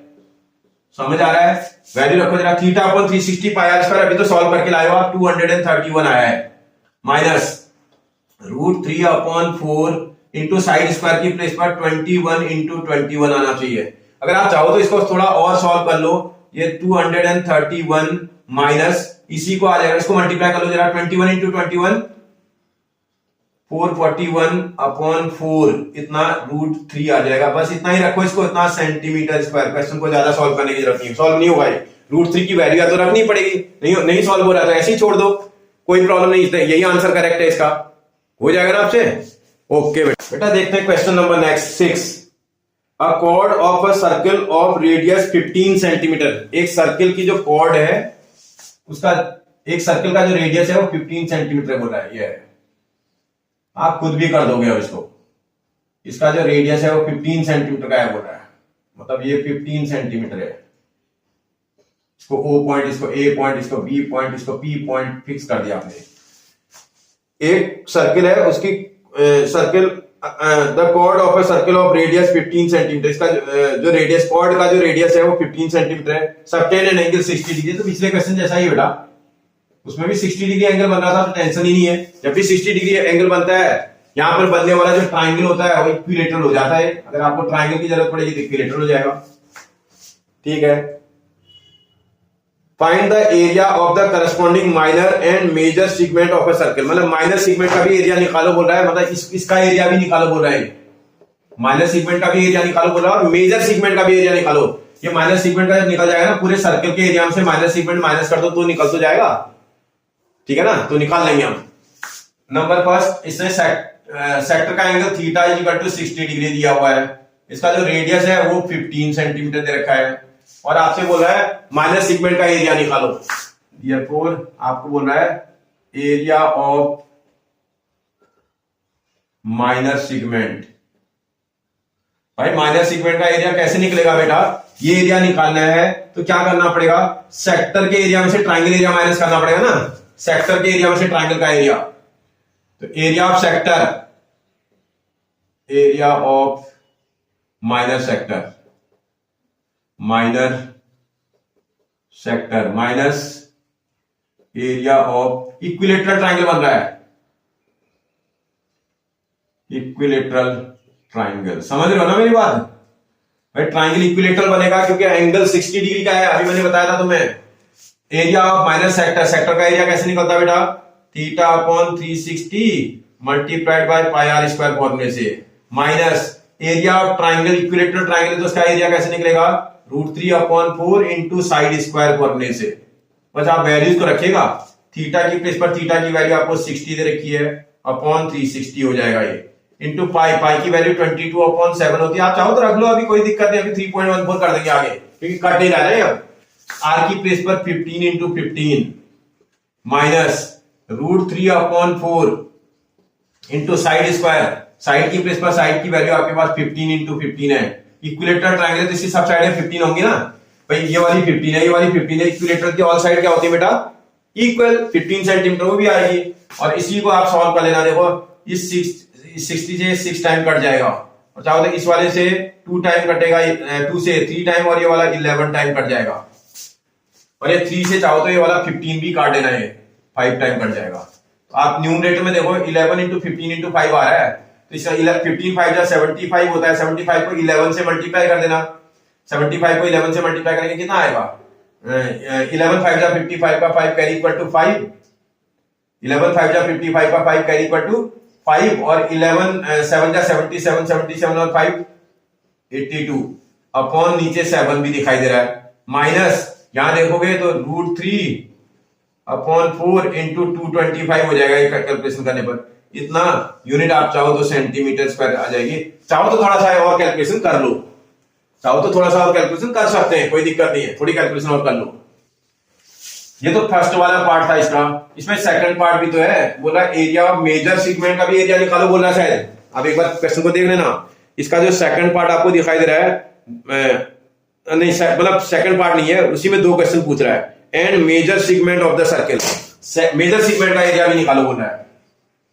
समझ आ रहा है, वैल्यू रखो जरा, theta upon 360 pi r square. अभी तो सॉल्व करके लाए हो आप, 231 आया है, माइनस √3/4 इंटू साइड स्क्वायर की प्लेस पर 21 इंटू 21 आना चाहिए। अगर आप चाहो तो इसको थोड़ा और सॉल्व कर लो, ये 231 माइनस इसी को आ जाएगा, इसको मल्टीप्लाई कर लो जरा, 21 इंटू 21 441/4 इतना √3 आ जाएगा। बस इतना ही रखो इसको, इतना सेंटीमीटर स्क्वायर। क्वेश्चन को ज्यादा सॉल्व करने की जरूरत नहीं है, सॉल्व नहीं होगा। √3 की वैल्यू तो रखनी पड़ेगी, नहीं सॉल्व हो रहा था ऐसे ही छोड़ दो, कोई प्रॉब्लम नहीं, यही आंसर करेक्ट है इसका, हो जाएगा ना आपसे। ओके बेटा देखते हैं question number next 6। A cord of a circle of radius 15 centimetre. एक सर्कल की जो कॉर्ड है उसका, एक सर्कल का जो रेडियस है वो 15 सेंटीमीटर बोल रहा है। ये आप खुद भी कर दोगे अब इसको, इसका जो रेडियस है वो 15 सेंटीमीटर का है बोल रहा है, मतलब ये 15 सेंटीमीटर है। इसको O पॉइंट, इसको A पॉइंट, इसको B पॉइंट, इसको P पॉइंट फिक्स कर दिया आपने। एक सर्कल है, उसकी circle the chord of a circle of radius 15 centimetre. इसका जो रेडियस, कॉर्ड का जो रेडियस है वो 15 सेंटीमीटर है। Subtend an angle 60 degree. तो पिछले क्वेश्चन जैसा ही बेटा, उसमें भी 60 डिग्री एंगल बन रहा था, तो टेंशन ही नहीं है। जब भी 60 डिग्री एंगल बनता है, यहां पर बनने वाला जो ट्राइंगल होता है वो इक्विलेटरल हो जाता है। अगर आपको ट्राइंगल की जरूरत पड़ेगी तो इक्विलेटरल हो जाएगा, ठीक है। Find the area of the corresponding minor and major segment of a circle. मतलब माइनर सेगमेंट का भी एरिया निकालो बोल रहा है, मतलब इसका एरिया भी निकालो बोल रहा है। माइनर सेगमेंट का भी एरिया निकालो बोल रहा है और मेजर सेगमेंट का भी एरिया निकालो। ये माइनर सेगमेंट का जब निकल जाएगा ना, पूरे सर्कल के एरिया से माइनर सेगमेंट माइनस कर दो तो निकल तो जाएगा, ठीक है ना, तो निकाल लेंगे हम। नंबर फर्स्ट, इसमें सेक्टर का angle theta is equal to 60 degree दिया हुआ है। इसका जो रेडियस है वो 15 सेंटीमीटर दे रखा है और आपसे बोल रहा है माइनर सेगमेंट का एरिया निकालो। therefore आपको बोल रहा है एरिया ऑफ माइनर सेगमेंट। भाई माइनर सेगमेंट का एरिया कैसे निकलेगा बेटा, ये एरिया निकालना है तो क्या करना पड़ेगा, सेक्टर के एरिया में से ट्राइंगल एरिया माइनस करना पड़ेगा ना, सेक्टर के एरिया में से ट्राइंगल का एरिया। तो area of sector, area of minor sector, minor sector minus area of equilateral triangle बन रहा है, इक्विलेटरल ट्राइंगल। समझ रहे हो ना मेरी बात भाई, ट्राइंगल इक्विलेटरल बनेगा क्योंकि एंगल 60 डिग्री का है, अभी मैंने बताया था तुम्हें। Area of minor sector, sector का एरिया कैसे निकलता है बेटा, theta upon 360 multiplied by pi r square फॉर्मूले से, minus area of triangle equilateral triangle, तो उसका एरिया कैसे निकलेगा, √3/4 इंटू साइड स्क्वायर फॉर्मूले से। बस आप वैल्यूज को रखिएगा, थीटा की प्लेस पर थीटा की वैल्यू आपको 60 दे रखी है, अपॉन 360 हो जाएगा ये, इंटू पाई, पाई की वैल्यू 22/7 होती है। आप चाहो तो रख लो, अभी कोई दिक्कत नहीं, अभी 3.14 कर देंगे आगे क्योंकि कट नहीं रहा है। अब आर की प्लेस पर 15 into 15 minus √3/4 into side square, side की प्लेस पर साइड की वैल्यू आपके पास 15 इंटू 15 है। इक्विलेटरल ट्राइंगल तो इसकी सब साइड 15 होंगी ना भाई, ये वाली 15 है, ये वाली 15 है। इक्विलेटरल की ऑल साइड क्या होती है बेटा, इक्वल, 15 सेंटीमीटर वो भी आएगी। और इसी को आप सॉल्व कर लेना, देखो इस 60 से 6 टाइम कट जाएगा, और चाहो तो इस वाले से 2 टाइम कटेगा, 2 से 3 टाइम, और ये वाला 11 टाइम कट जाएगा, और ये 3 से चाहो तो ये वाला 15 भी काट देना है, 5 टाइम कट जाएगा। तो आप न्यूमरेटर में देखो 11 इंटू 15 इंटू 5 आ रहा है, तो इसका 15 5 जा 75 होता है, 75 को 11 से मल्टीप्लाई कर देना, 75 को 11 से मल्टीप्लाई करेंगे कितना आएगा, 11 5 जा 55 का 5 कैरी इक्वल टू 5, 11 5 जा 55 का 5 कैरी इक्वल टू 5, और 11 7 जा 77, 77 और 5 82 अपॉन नीचे 7 भी दिखाई दे रहा है, माइनस यहां देखोगे तो √3 अपॉन 4 इंटू 225 हो जाएगा कैलकुलेशन करने पर। इतना यूनिट आप चाहो तो सेंटीमीटर स्क्वायर आ जाएगी। चाहो तो थोड़ा सा और कैलकुलेशन कर लो, चाहो तो थोड़ा सा और कैलकुलेशन कर सकते हैं, कोई दिक्कत नहीं है, थोड़ी कैलकुलेशन और कर लो। ये तो फर्स्ट वाला पार्ट था इसका। इसमें सेकंड पार्ट भी तो है, बोला एरिया ऑफ मेजर सेगमेंट का भी एरिया निकालो बोल रहा है शायद। आप एक बार क्वेश्चन को देख लेना, इसका जो सेकंड पार्ट आपको दिखाई दे रहा है, नहीं मतलब सेकंड पार्ट नहीं है, उसी में 2 क्वेश्चन पूछ रहा है। And major segment of the circle, major segment का एरिया भी निकालो बोल रहा है।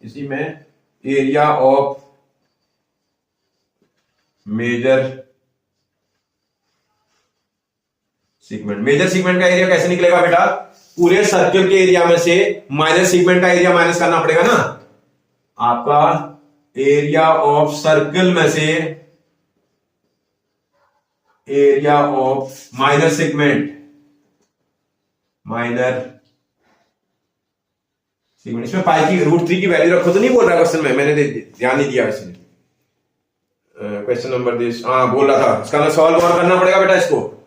इसी में area of major segment, major segment का एरिया कैसे निकलेगा बेटा, पूरे सर्किल के एरिया में से माइनर सेगमेंट का एरिया माइनस करना पड़ेगा ना। आपका एरिया ऑफ सर्किल में से area of minor segment, minor segment, इसमें पाई की √3 की वैल्यू रखो तो नहीं बोल रहा क्वेश्चन में, मैंने ध्यान नहीं दिया इसलिए। क्वेश्चन नंबर दिस, बोल रहा था इसका सॉल्व और करना पड़ेगा बेटा, इसको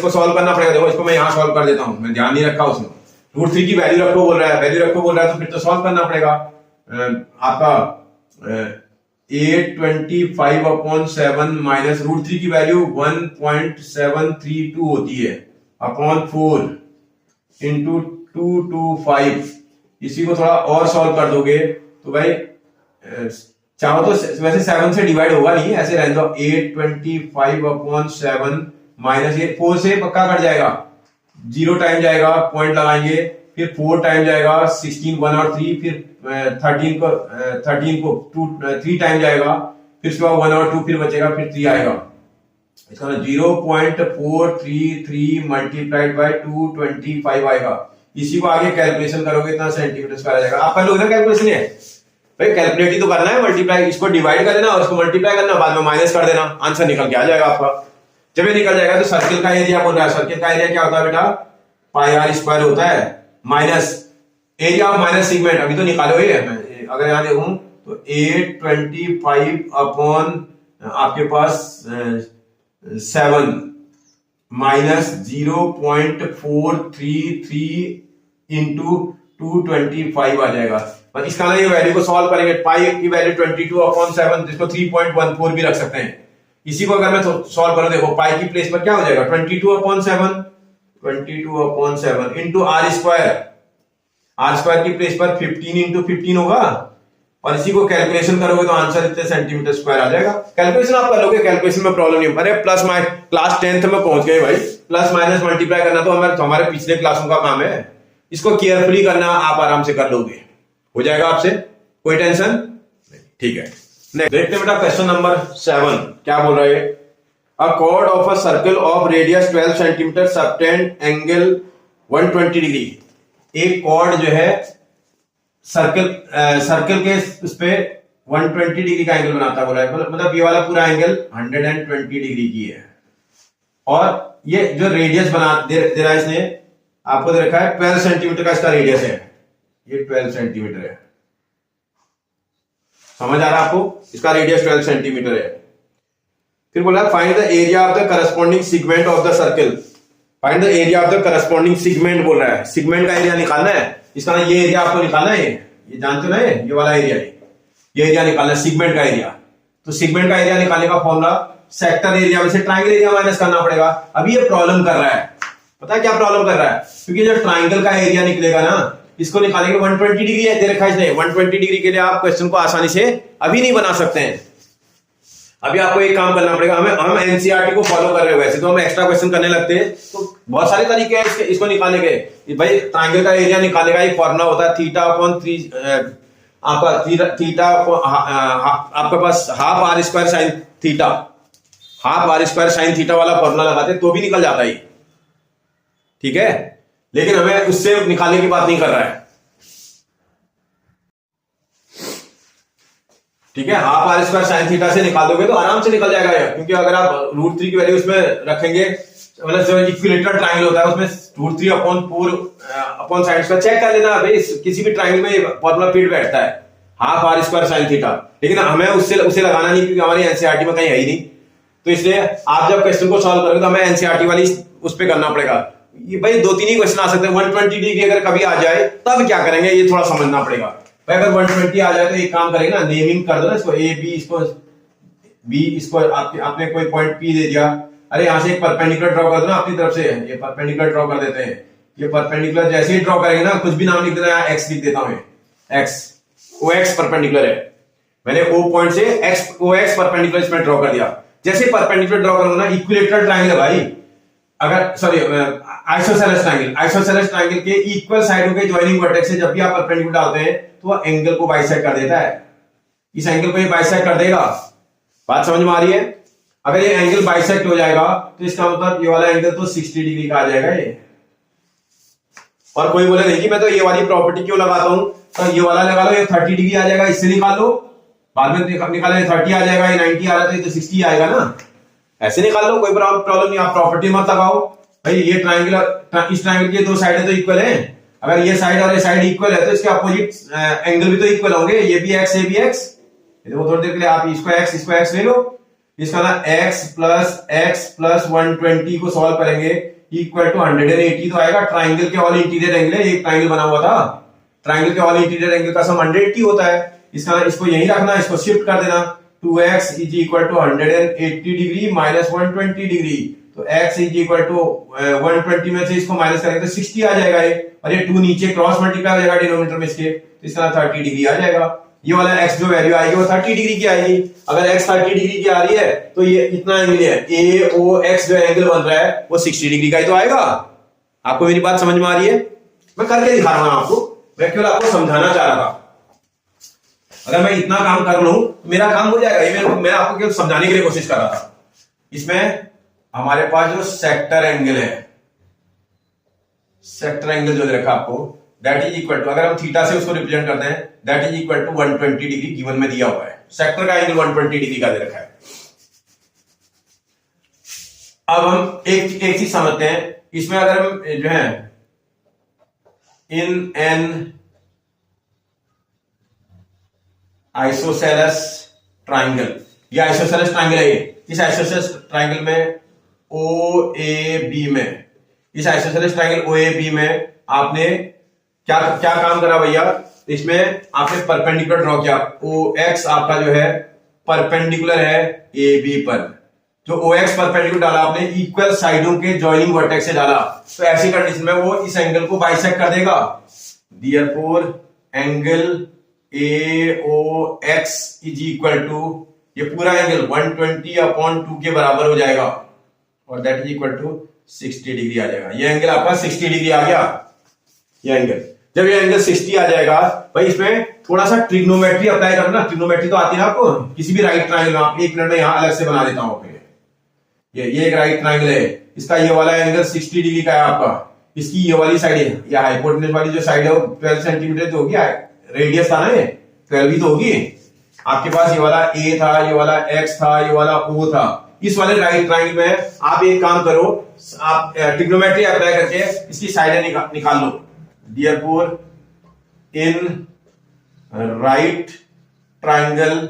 सॉल्व करना पड़ेगा। देखो इसको मैं यहां सॉल्व कर देता हूं, मैं ध्यान नहीं रखा उसमें। √3 की वैल्यू रखो बोल रहा है, वैल्यू रखो बोल रहा है, तो फिर तो सॉल्व करना पड़ेगा। आपका 825 अपॉन 7 माइनस √3 की वैल्यू 1.732 होती है, अपॉन 4 इंटू 225। इसी को थोड़ा और सॉल्व कर दोगे तो भाई चाहो तो वैसे 7 से डिवाइड होगा नहीं, ऐसे रहने दो। 825 अपॉन 7 माइनस ये 4 से पक्का कट जाएगा, 0 टाइम जाएगा, पॉइंट लगाएंगे, फिर 4 टाइम जाएगा, 16 1 और 3, फिर 13 को 3 टाइम जाएगा, फिर उसके बाद 1 और 2 फिर बचेगा, फिर 3 आएगा। इसका 0.433 मल्टीप्लाइड बाय 225 आएगा। इसी को आगे कैलकुलेशन करोगे इतना सेंटीमीटर स्क्वायर आ जाएगा। आप कर लोगे ना कैलकुलेशन, है भाई कैलकुलेट ही तो करना है, मल्टीप्लाई, इसको डिवाइड कर देना और इसको मल्टीप्लाई करना, बाद में माइनस कर देना, आंसर निकल के आ जाएगा आपका। जब ये निकल जाएगा तो सर्किल का एरिया बोल रहा है, सर्किल का एरिया क्या होता है बेटा, पाई r स्क्वायर होता है, minus area of minus segment अभी तो निकालो ही है। अगर यहां देखूं तो 825 अपॉन आपके पास 7 माइनस 0.433 इंटू 225 आ जाएगा। और इसका ना ये वैल्यू को सॉल्व करेंगे, पाई की वैल्यू 22 अपॉन 7, जिसको 3.14 भी रख सकते हैं। इसी को अगर मैं सॉल्व करूं, देखो पाई की प्लेस पर क्या हो जाएगा, 22 अपॉन 7 इंटू r स्क्वायर की प्लेस पर 15 इंटू 15 होगा, और इसी को कैलकुलेशन करोगे तो आंसर इतने सेंटीमीटर स्क्वायर आ जाएगा। कैलकुलेशन आप कर लोगे, कैलकुलेशन में प्रॉब्लम नहीं। अरे प्लस माइनस क्लास 10th में पहुंच गए भाई, प्लस माइनस मल्टीप्लाई करना तो हमारे पिछले क्लासों का काम है, इसको केयरफुली करना, आप आराम से कर लोगे, हो जाएगा आपसे, कोई टेंशन नहीं, ठीक है। देखते हैं बेटा क्वेश्चन नंबर 7 क्या बोल रहा है। अ cord of a circle of radius 12 centimetre subtend angle 120 degree. एक कॉर्ड जो है सर्कल के उस पे 120 डिग्री का एंगल बनाता बोला है, मतलब ये वाला पूरा एंगल 120 डिग्री की है, और ये जो रेडियस बना दे रहा है इसने, आपको दे रखा है 12 सेंटीमीटर का इसका रेडियस है, ये 12 सेंटीमीटर है, समझ आ रहा है आपको, इसका रेडियस 12 सेंटीमीटर है। फिर बोला find the area of the corresponding segment of the circle, find the area of the corresponding segment बोल रहा है, सेगमेंट का एरिया निकालना है, इसका ये एरिया आपको निकालना है, ये जानते हो ना, ये वाला एरिया, ये एरिया निकालना है सेगमेंट का एरिया। तो सेगमेंट का एरिया निकालने का फॉर्मूला सेक्टर एरिया में से ट्राइंगल एरिया माइनस करना पड़ेगा। अभी ये प्रॉब्लम कर रहा है, पता है क्या प्रॉब्लम कर रहा है, क्योंकि जो ट्राइंगल का एरिया निकलेगा ना, इसको निकालेंगे 120 डिग्री है, दे रखा है इसने 120 डिग्री के लिए आप क्वेश्चन को आसानी से अभी नहीं बना सकते हैं। अभी आपको एक काम करना पड़ेगा, हम एनसीईआरटी को फॉलो कर रहे हैं, वैसे तो हम एक्स्ट्रा क्वेश्चन करने लगते हैं, तो बहुत सारे तरीके हैं इसको निकालने के। भाई ट्राइंगल का एरिया निकालने का एक फॉर्मूला होता है थीटा अपॉन 3, आपका थीटा आपके पास half r square sine theta, half r square sine theta वाला फॉर्मूला लगाते तो भी निकल जाता है, ठीक है, लेकिन हमें उससे निकालने की बात नहीं कर रहा है, ठीक है। Half r square sine theta से निकाल दोगे तो आराम से निकल जाएगा यार, क्योंकि अगर आप √3 की वैल्यू उसमें रखेंगे मतलब जो इक्विलेटरल ट्रायंगल होता है उसमें √3/4 साइड्स का चेक कर लेना भाई, किसी भी ट्रायंगल में फॉर्मूला फिट बैठता है ½ r² sin थीटा, लेकिन हमें उसे लगाना नहीं क्योंकि हमारी एनसीईआरटी में कहीं है ही नहीं। तो इसलिए आप जब क्वेश्चन को सॉल्व करोगे तो हमें एनसीईआरटी वाली उस पर करना पड़ेगा। ये भाई 2-3 ही क्वेश्चन आ सकते हैं। 120 डिग्री अगर कभी आ जाए तब क्या करेंगे ये थोड़ा समझना पड़ेगा भाई। अगर 120 आ जाए तो एक काम करेंगे ना, नेमिंग कर दो ना इसको, ए बी, इसको बी, इसको आपने कोई पॉइंट पी दे दिया, अरे यहां से एक परपेंडिकुलर ड्रॉ कर दो ना अपनी तरफ से, ये परपेंडिकुलर ड्रॉ कर देते हैं। ये परपेंडिकुलर जैसे ही ड्रॉ करेंगे ना, कुछ भी नाम लिख देना, एक्स लिख देता हूं, एक्स, ओ एक्स परपेंडिकुलर है, मैंने ओ पॉइंट से एक्स, ओ एक्स परपेंडिकुलर इसमें ड्रॉ कर दिया। जैसे परपेंडिकुलर ड्रॉ करूंगा ना, इक्विलेटरल ट्रायंगल भाई, अगर सॉरी आइसोसेलेस ट्रायंगल के इक्वल साइडों के जॉइनिंग वर्टेक्स से जब भी आप परपेंडिकुलर डालते हैं तो वो एंगल को बाइसेक्ट कर देता है। इस एंगल को ये बाइसेक्ट कर देगा। बात समझ में आ रही है? अगर ये एंगल बाइसेक्ट हो जाएगा तो इसका मतलब ये वाला एंगल तो 60 डिग्री का आ जाएगा ये। और कोई बोले नहीं कि मैं तो ये वाली प्रॉपर्टी क्यों लगाता हूं, तो ये वाला लगा लो, ये 30 डिग्री आ जाएगा, इससे निकाल लो, बाद में निकाला 30 आ जाएगा, ये 90 आ रहा है तो 60 आएगा ना, ऐसे निकाल लो, कोई प्रॉब्लम नहीं। आप प्रॉपर्टी मत लगाओ भाई। ये ट्रायंगल, इस ट्रायंगल की दो साइडें तो इक्वल हैं, अगर ये साइड और ये साइड इक्वल है तो इसके अपोजिट एंगल भी तो इक्वल होंगे, ये भी एक्स, ये भी एक्स। देखो थोड़ी देर के लिए आप इसको एक्स ले लो, इसका ना x प्लस 120 को सॉल्व करेंगे इक्वल टू 180 तो आएगा। ट्राइंगल के ऑल इंटीरियर एंगल है, एक ट्राइंगल बना हुआ था, ट्राइंगल के ऑल इंटीरियर एंगल का सम 180 होता है। इसका इसको यही रखना, इसको शिफ्ट कर देना, 2x is equal to 180 degree minus 120 degree, तो x इज इक्वल टू 120 में से इसको माइनस करेंगे तो 60 आ जाएगा ये, और ये 2 नीचे क्रॉस मल्टीप्लाई हो जाएगा डिनोमिनेटर में इसके, तो इसका 30 डिग्री आ जाएगा। ये वाला x जो वैल्यू आएगी वो 30 डिग्री की आएगी। अगर x 30 डिग्री की आ रही है तो ये इतना एंगल है, AOX जो एंगल बन रहा है वो 60 डिग्री का ही तो आएगा। आपको मेरी बात समझ में आ रही है? मैं करके दिखा रहा हूं आपको, मैं केवल आपको समझाना चाह रहा था। अगर मैं इतना काम कर लूं तो मेरा काम हो जाएगा, ये मैं आपको केवल समझाने के लिए कोशिश कर रहा था। इसमें हमारे पास जो सेक्टर एंगल है, सेक्टर एंगल जो रखा आपको, दैट इज इक्वल टू, अगर हम थीटा से उसको रिप्रेजेंट करते हैं, that is equal to 120 degree given में दिया हुआ है। सेक्टर का एंगल 120 डिग्री का दे रखा है। अब हम एक चीज समझते हैं, इसमें अगर हम जो है इन एन आइसोसेलेस ट्राइंगल, ये आइसोसेलेस ट्राइंगल है, इस आइसोसेलेस ट्राइंगल में OAB में, इस आइसोसेलेस ट्राइंगल OAB में आपने क्या काम करा भैया, इसमें आपने परपेंडिकुलर ड्रॉ किया। OX आपका जो है परपेंडिकुलर है AB पर, जो OX परपेंडिकुलर डाला आपने इक्वल साइडों के जॉइनिंग वर्टेक्स से डाला, तो ऐसी कंडीशन में वो इस एंगल को बाइसेक्ट कर देगा। Therefore angle AOX is equal to, ये पूरा एंगल 120/2 के बराबर हो जाएगा, और that is equal to 60 degree आ जाएगा। ये एंगल आपका 60 डिग्री आ गया। ये एंगल, जब ये एंगल 60 आ जाएगा भाई, इसमें थोड़ा सा ट्रिग्नोमेट्री अप्लाई करना। ट्रिग्नोमेट्री तो आती है ना आपको, किसी भी राइट ट्रायंगल आप 1 मिनट में यहां अलग से बना देता हूं। ये एक राइट ट्रायंगल है, इसका ये वाला एंगल 60 डिग्री का है आपका, इसकी ये वाली साइड है, या हाइपोटेन्यूज वाली जो साइड है वो 12 सेंटीमीटर तो होगी, रेडियस था ना ये 12 ही तो होगी। आपके पास ये वाला A था, ये वाला X था, ये वाला O था। इस वाले राइट ट्रायंगल में आप एक काम करो, आप ट्रिग्नोमेट्री अप्लाई करके इसकी साइडें निकाल लो। Therefore in right triangle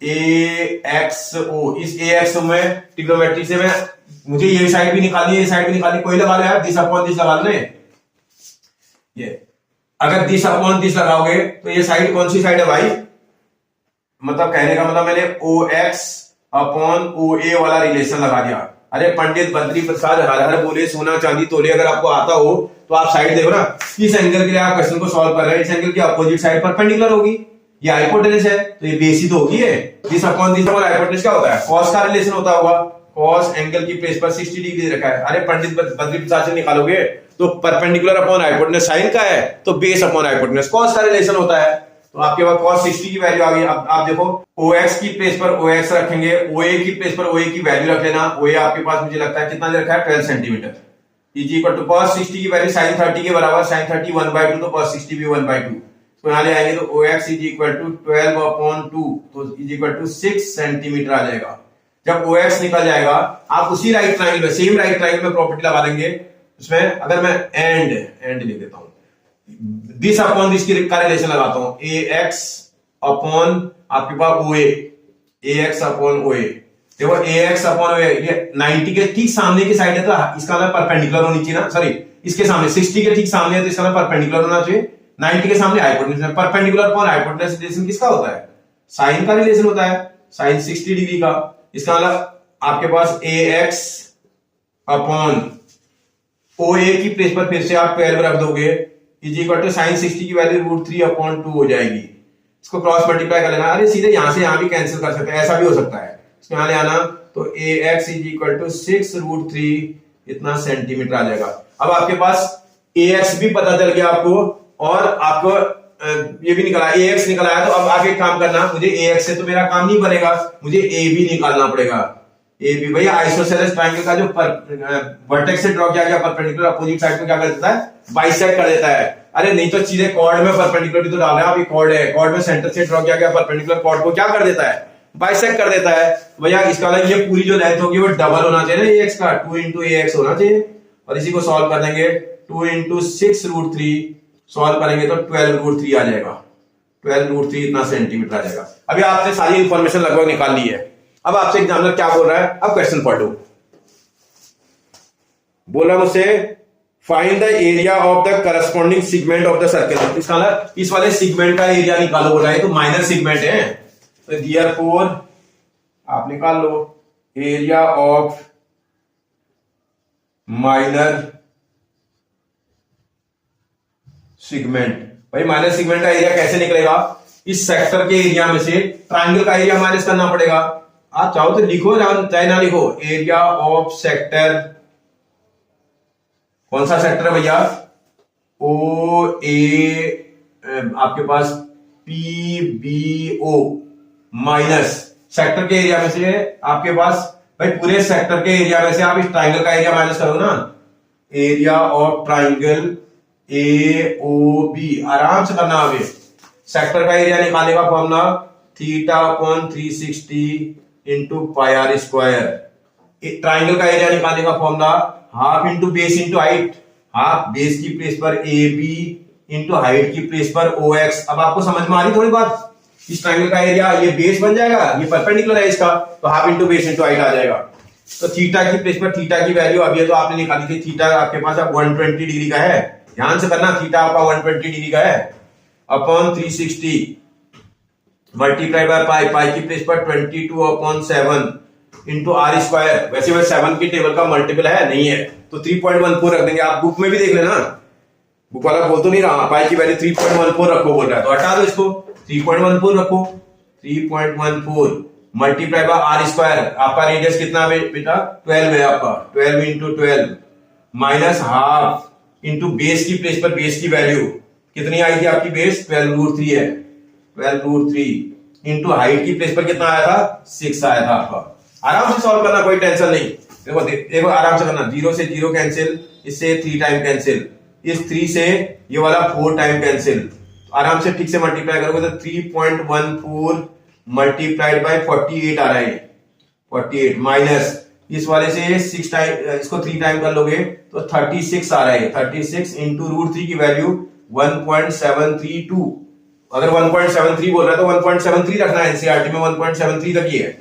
AXO, इस AXO में ट्रिग्नोमेट्री से मैं, मुझे ये साइड भी निकालनी है, ये साइड भी निकालनी, कोई लगा लो यार, दिस अपॉन दिस लगा लो। ये अगर दिस अपॉन दिस लगाओगे तो ये साइड कौन सी साइड है भाई, मतलब कहने का मतलब मैंने OX अपॉन OA वाला रिलेशन लगा दिया। अरे पंडित बद्री प्रसाद हर बोले सोना चांदी तोले, अगर आपको आता हो तो आप साइड देखो ना, इस एंगल के लिए आप क्वेश्चन को सॉल्व कर रहे हैं, इस एंगल की अपोजिट साइड परपेंडिकुलर होगी, ये हाइपोटेनस है तो ये बेस ही तो होगी। है दिस अपॉन दिस और हाइपोटेनस क्या होता है, कॉस का रिलेशन होता होगा। कॉस एंगल की प्लेस पर 60 डिग्री रखा है। अरे पंडित बद्री प्रसाद से निकालोगे तो परपेंडिकुलर अपॉन हाइपोटेनस साइन का है, तो बेस अपॉन हाइपोटेनस कॉस का रिलेशन होता है। तो आपके पास cos 60 की वैल्यू आ गई। अब आप देखो OX की प्लेस पर OX रखेंगे, OA की प्लेस पर OA की वैल्यू रख लेना। OA आपके पास मुझे लगता है कितना दे रखा है, 12 centimetre. Is equal to cos 60 की वैल्यू sin 30 के बराबर, sin 30 1/2 तो cos 60 भी 1/2। तो यहां ले आएंगे तो OX इज इक्वल टू 12/2, तो इज इक्वल टू 6 सेंटीमीटर आ जाएगा। जब OX निकल जाएगा आप उसी राइट ट्रायंगल में, सेम राइट ट्रायंगल में प्रॉपर्टी लगा देंगे। उसमें अगर मैं एंड लिख देता हूं, दिस अपॉन दिस का रिलेशन लगाता हूं, AX अपॉन आपके पास OA, AX अपॉन OA। देखो AX अपॉन OA ये 90 के ठीक सामने की साइड है तो इसका मतलब परपेंडिकुलर होनी चाहिए ना, सॉरी इसके सामने 60 के ठीक सामने है तो इसका मतलब परपेंडिकुलर होना चाहिए। 90 के सामने hypotenuse, perpendicular upon hypotenuse relation किसका होता है? साइन का रिलेशन होता है, साइन 60 डिग्री का। इसका मतलब आपके पास AX अपॉन OA की प्लेस पर फिर से आप 12 रख दोगे, इज इक्वल टू साइन 60 की वैल्यू √3 अपॉन 2 हो जाएगी। इसको क्रॉस मल्टीप्लाई कर लेना, अरे सीधे यहां से यहां भी कैंसिल कर सकते हैं, ऐसा भी हो सकता है। इसको यहां ले आना तो AX इज इक्वल टू 6 √3 इतना सेंटीमीटर आ जाएगा। अब आपके पास AX भी पता चल गया आपको, और आपको ये भी निकला, AX निकला है। तो अब आप एक काम करना, मुझे AX से तो मेरा काम नहीं बनेगा, मुझे AB निकालना पड़ेगा। AB भैया आइसोसेलेस ट्रायंगल का जो वर्टेक्स से ड्रॉ किया गया परपेंडिकुलर अपोजिट साइड को क्या कर देता है? बाइसेक्ट कर देता है। अरे नहीं तो सीधे कॉर्ड में परपेंडिकुलर भी तो डाल रहे हैं आप, ये कॉर्ड है, कॉर्ड में सेंटर से ड्रॉ किया गया परपेंडिकुलर कॉर्ड को क्या कर देता है? बाइसेक्ट कर देता है। भैया इसका मतलब ये पूरी जो लेंथ होगी वो डबल होना चाहिए ना AX का, 2 into AX होना चाहिए। और इसी को सॉल्व कर देंगे, 2 into 6 √3 सॉल्व करेंगे तो 12 √3 आ जाएगा, 12 √3 इतना सेंटीमीटर आ जाएगा। अभी आपने सारी इंफॉर्मेशन लगभग निकाल ली है। अब आपसे एग्जामिनर क्या बोल रहा है, अब क्वेश्चन पढ़ लो। बोला मुझसे find the area of the corresponding segment of the circle. इसका मतलब इस वाले सेगमेंट का एरिया निकालो बोला है, तो माइनर सेगमेंट है, तो देयरफॉर आप निकाल लो एरिया ऑफ माइनर सेगमेंट। भाई माइनर सेगमेंट का एरिया कैसे निकलेगा? इस सेक्टर के एरिया में से ट्रायंगल का एरिया माइनस करना पड़ेगा। आप चाहो तो लिखो, चाहे ना लिखो, एरिया ऑफ सेक्टर, कौन सा सेक्टर है भैया? OA आपके पास PBO माइनस सेक्टर के एरिया में से आपके पास, भाई पूरे सेक्टर के एरिया में से आप इस ट्रायंगल का एरिया माइनस करो ना, एरिया ऑफ ट्रायंगल AOB। आराम से करना। अभी सेक्टर का एरिया निकालने का फॉर्मूला θ/360 इंटू πr²। ट्राइंगल का एरिया निकालने का formula half into base into height, half base की प्लेस पर AB इंटू हाइट की प्लेस पर OX। अब आपको समझ में आ रही थोड़ी बात? इस ट्राइंगल का एरिया ये बेस बन जाएगा, ये परपेंडिकुलर है इसका, तो half into base into height आ जाएगा। तो थीटा की प्लेस पर थीटा की वैल्यू अभी तो आपने निकाली थी, थीटा आपके पास अब 120 डिग्री का है, ध्यान से करना, थीटा आपका 120 डिग्री का है, upon 360 multiply by pi, pi की प्लेस पर 22/7 इंटू r²। वैसे वह 7 की टेबल का मल्टीपल है नहीं है, तो 3.14 रख देंगे। आप बुक में भी देख लेना, बुक वाला बोल तो नहीं रहा, पाई की वैल्यू 3.14 रखो बोल रहा है, तो हटा दो इसको, 3.14 रखो। 3.14 मल्टीप्लाई बाय r²। आपका रेडियस कितना है बेटा? 12 है आपका, 12 into 12 minus half into base की प्लेस पर बेस की वैल्यू कितनी आई थी आपकी? बेस 12 √3 है, 12 √3 इंटू हाइट की प्लेस पर कितना आया था? 6 आया था आपका। आराम से सॉल्व करना, कोई टेंशन नहीं। देखो देखो आराम से करना, 0 से 0 कैंसिल, इससे 3 टाइम कैंसिल, इस 3 से ये वाला 4 टाइम कैंसिल। आराम से ठीक से मल्टीप्लाई करोगे तो 3.14 मल्टीप्लाइड बाय 48 आ रहा है, 48 माइनस इस वाले से 6 टाइम, इसको 3 टाइम कर लोगे तो 36 आ रहा है, 36 इंटू √3 की वैल्यू 1.732। अगर 1.73 बोल रहा है तो 1.73 रखना है, एनसीईआरटी में 1.73 तक ही है,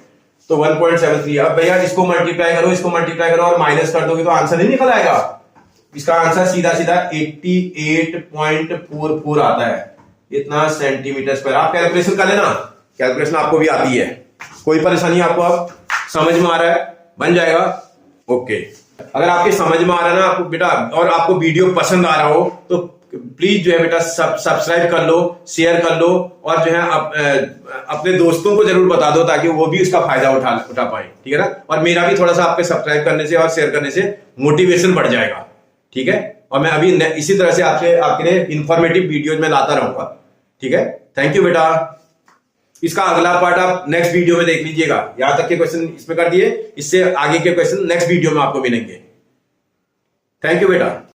तो 1.73। अब भैया इसको मल्टीप्लाई करो, इसको मल्टीप्लाई करो और माइनस कर दोगे तो आंसर नहीं निकल आएगा। इसका आंसर सीधा सीधा 88.44 आता है, इतना सेंटीमीटर स्क्वायर। आप कैलकुलेशन कर लेना, कैलकुलेशन आपको भी आती है, कोई परेशानी आपको अब समझ में आ रहा है? बन जाएगा, ओके। अगर आपके समझ में आ रहा है ना आपको बेटा, और आपको वीडियो पसंद आ रहा हो तो प्लीज जो है बेटा सब्सक्राइब कर लो, शेयर कर लो, और जो है अपने दोस्तों को जरूर बता दो ताकि वो भी उसका फायदा उठा पाए, ठीक है ना। और मेरा भी थोड़ा सा आपके सब्सक्राइब करने से और शेयर करने से मोटिवेशन बढ़ जाएगा, ठीक है। और मैं अभी इसी तरह से आपके लिए इंफॉर्मेटिव वीडियोज में लाता रहूंगा, ठीक है। थैंक यू बेटा। इसका अगला पार्ट आप नेक्स्ट वीडियो में देख लीजिएगा। यहां तक के क्वेश्चन इसमें कर दिए, इससे आगे के क्वेश्चन नेक्स्ट वीडियो में आपको मिलेंगे। थैंक यू बेटा।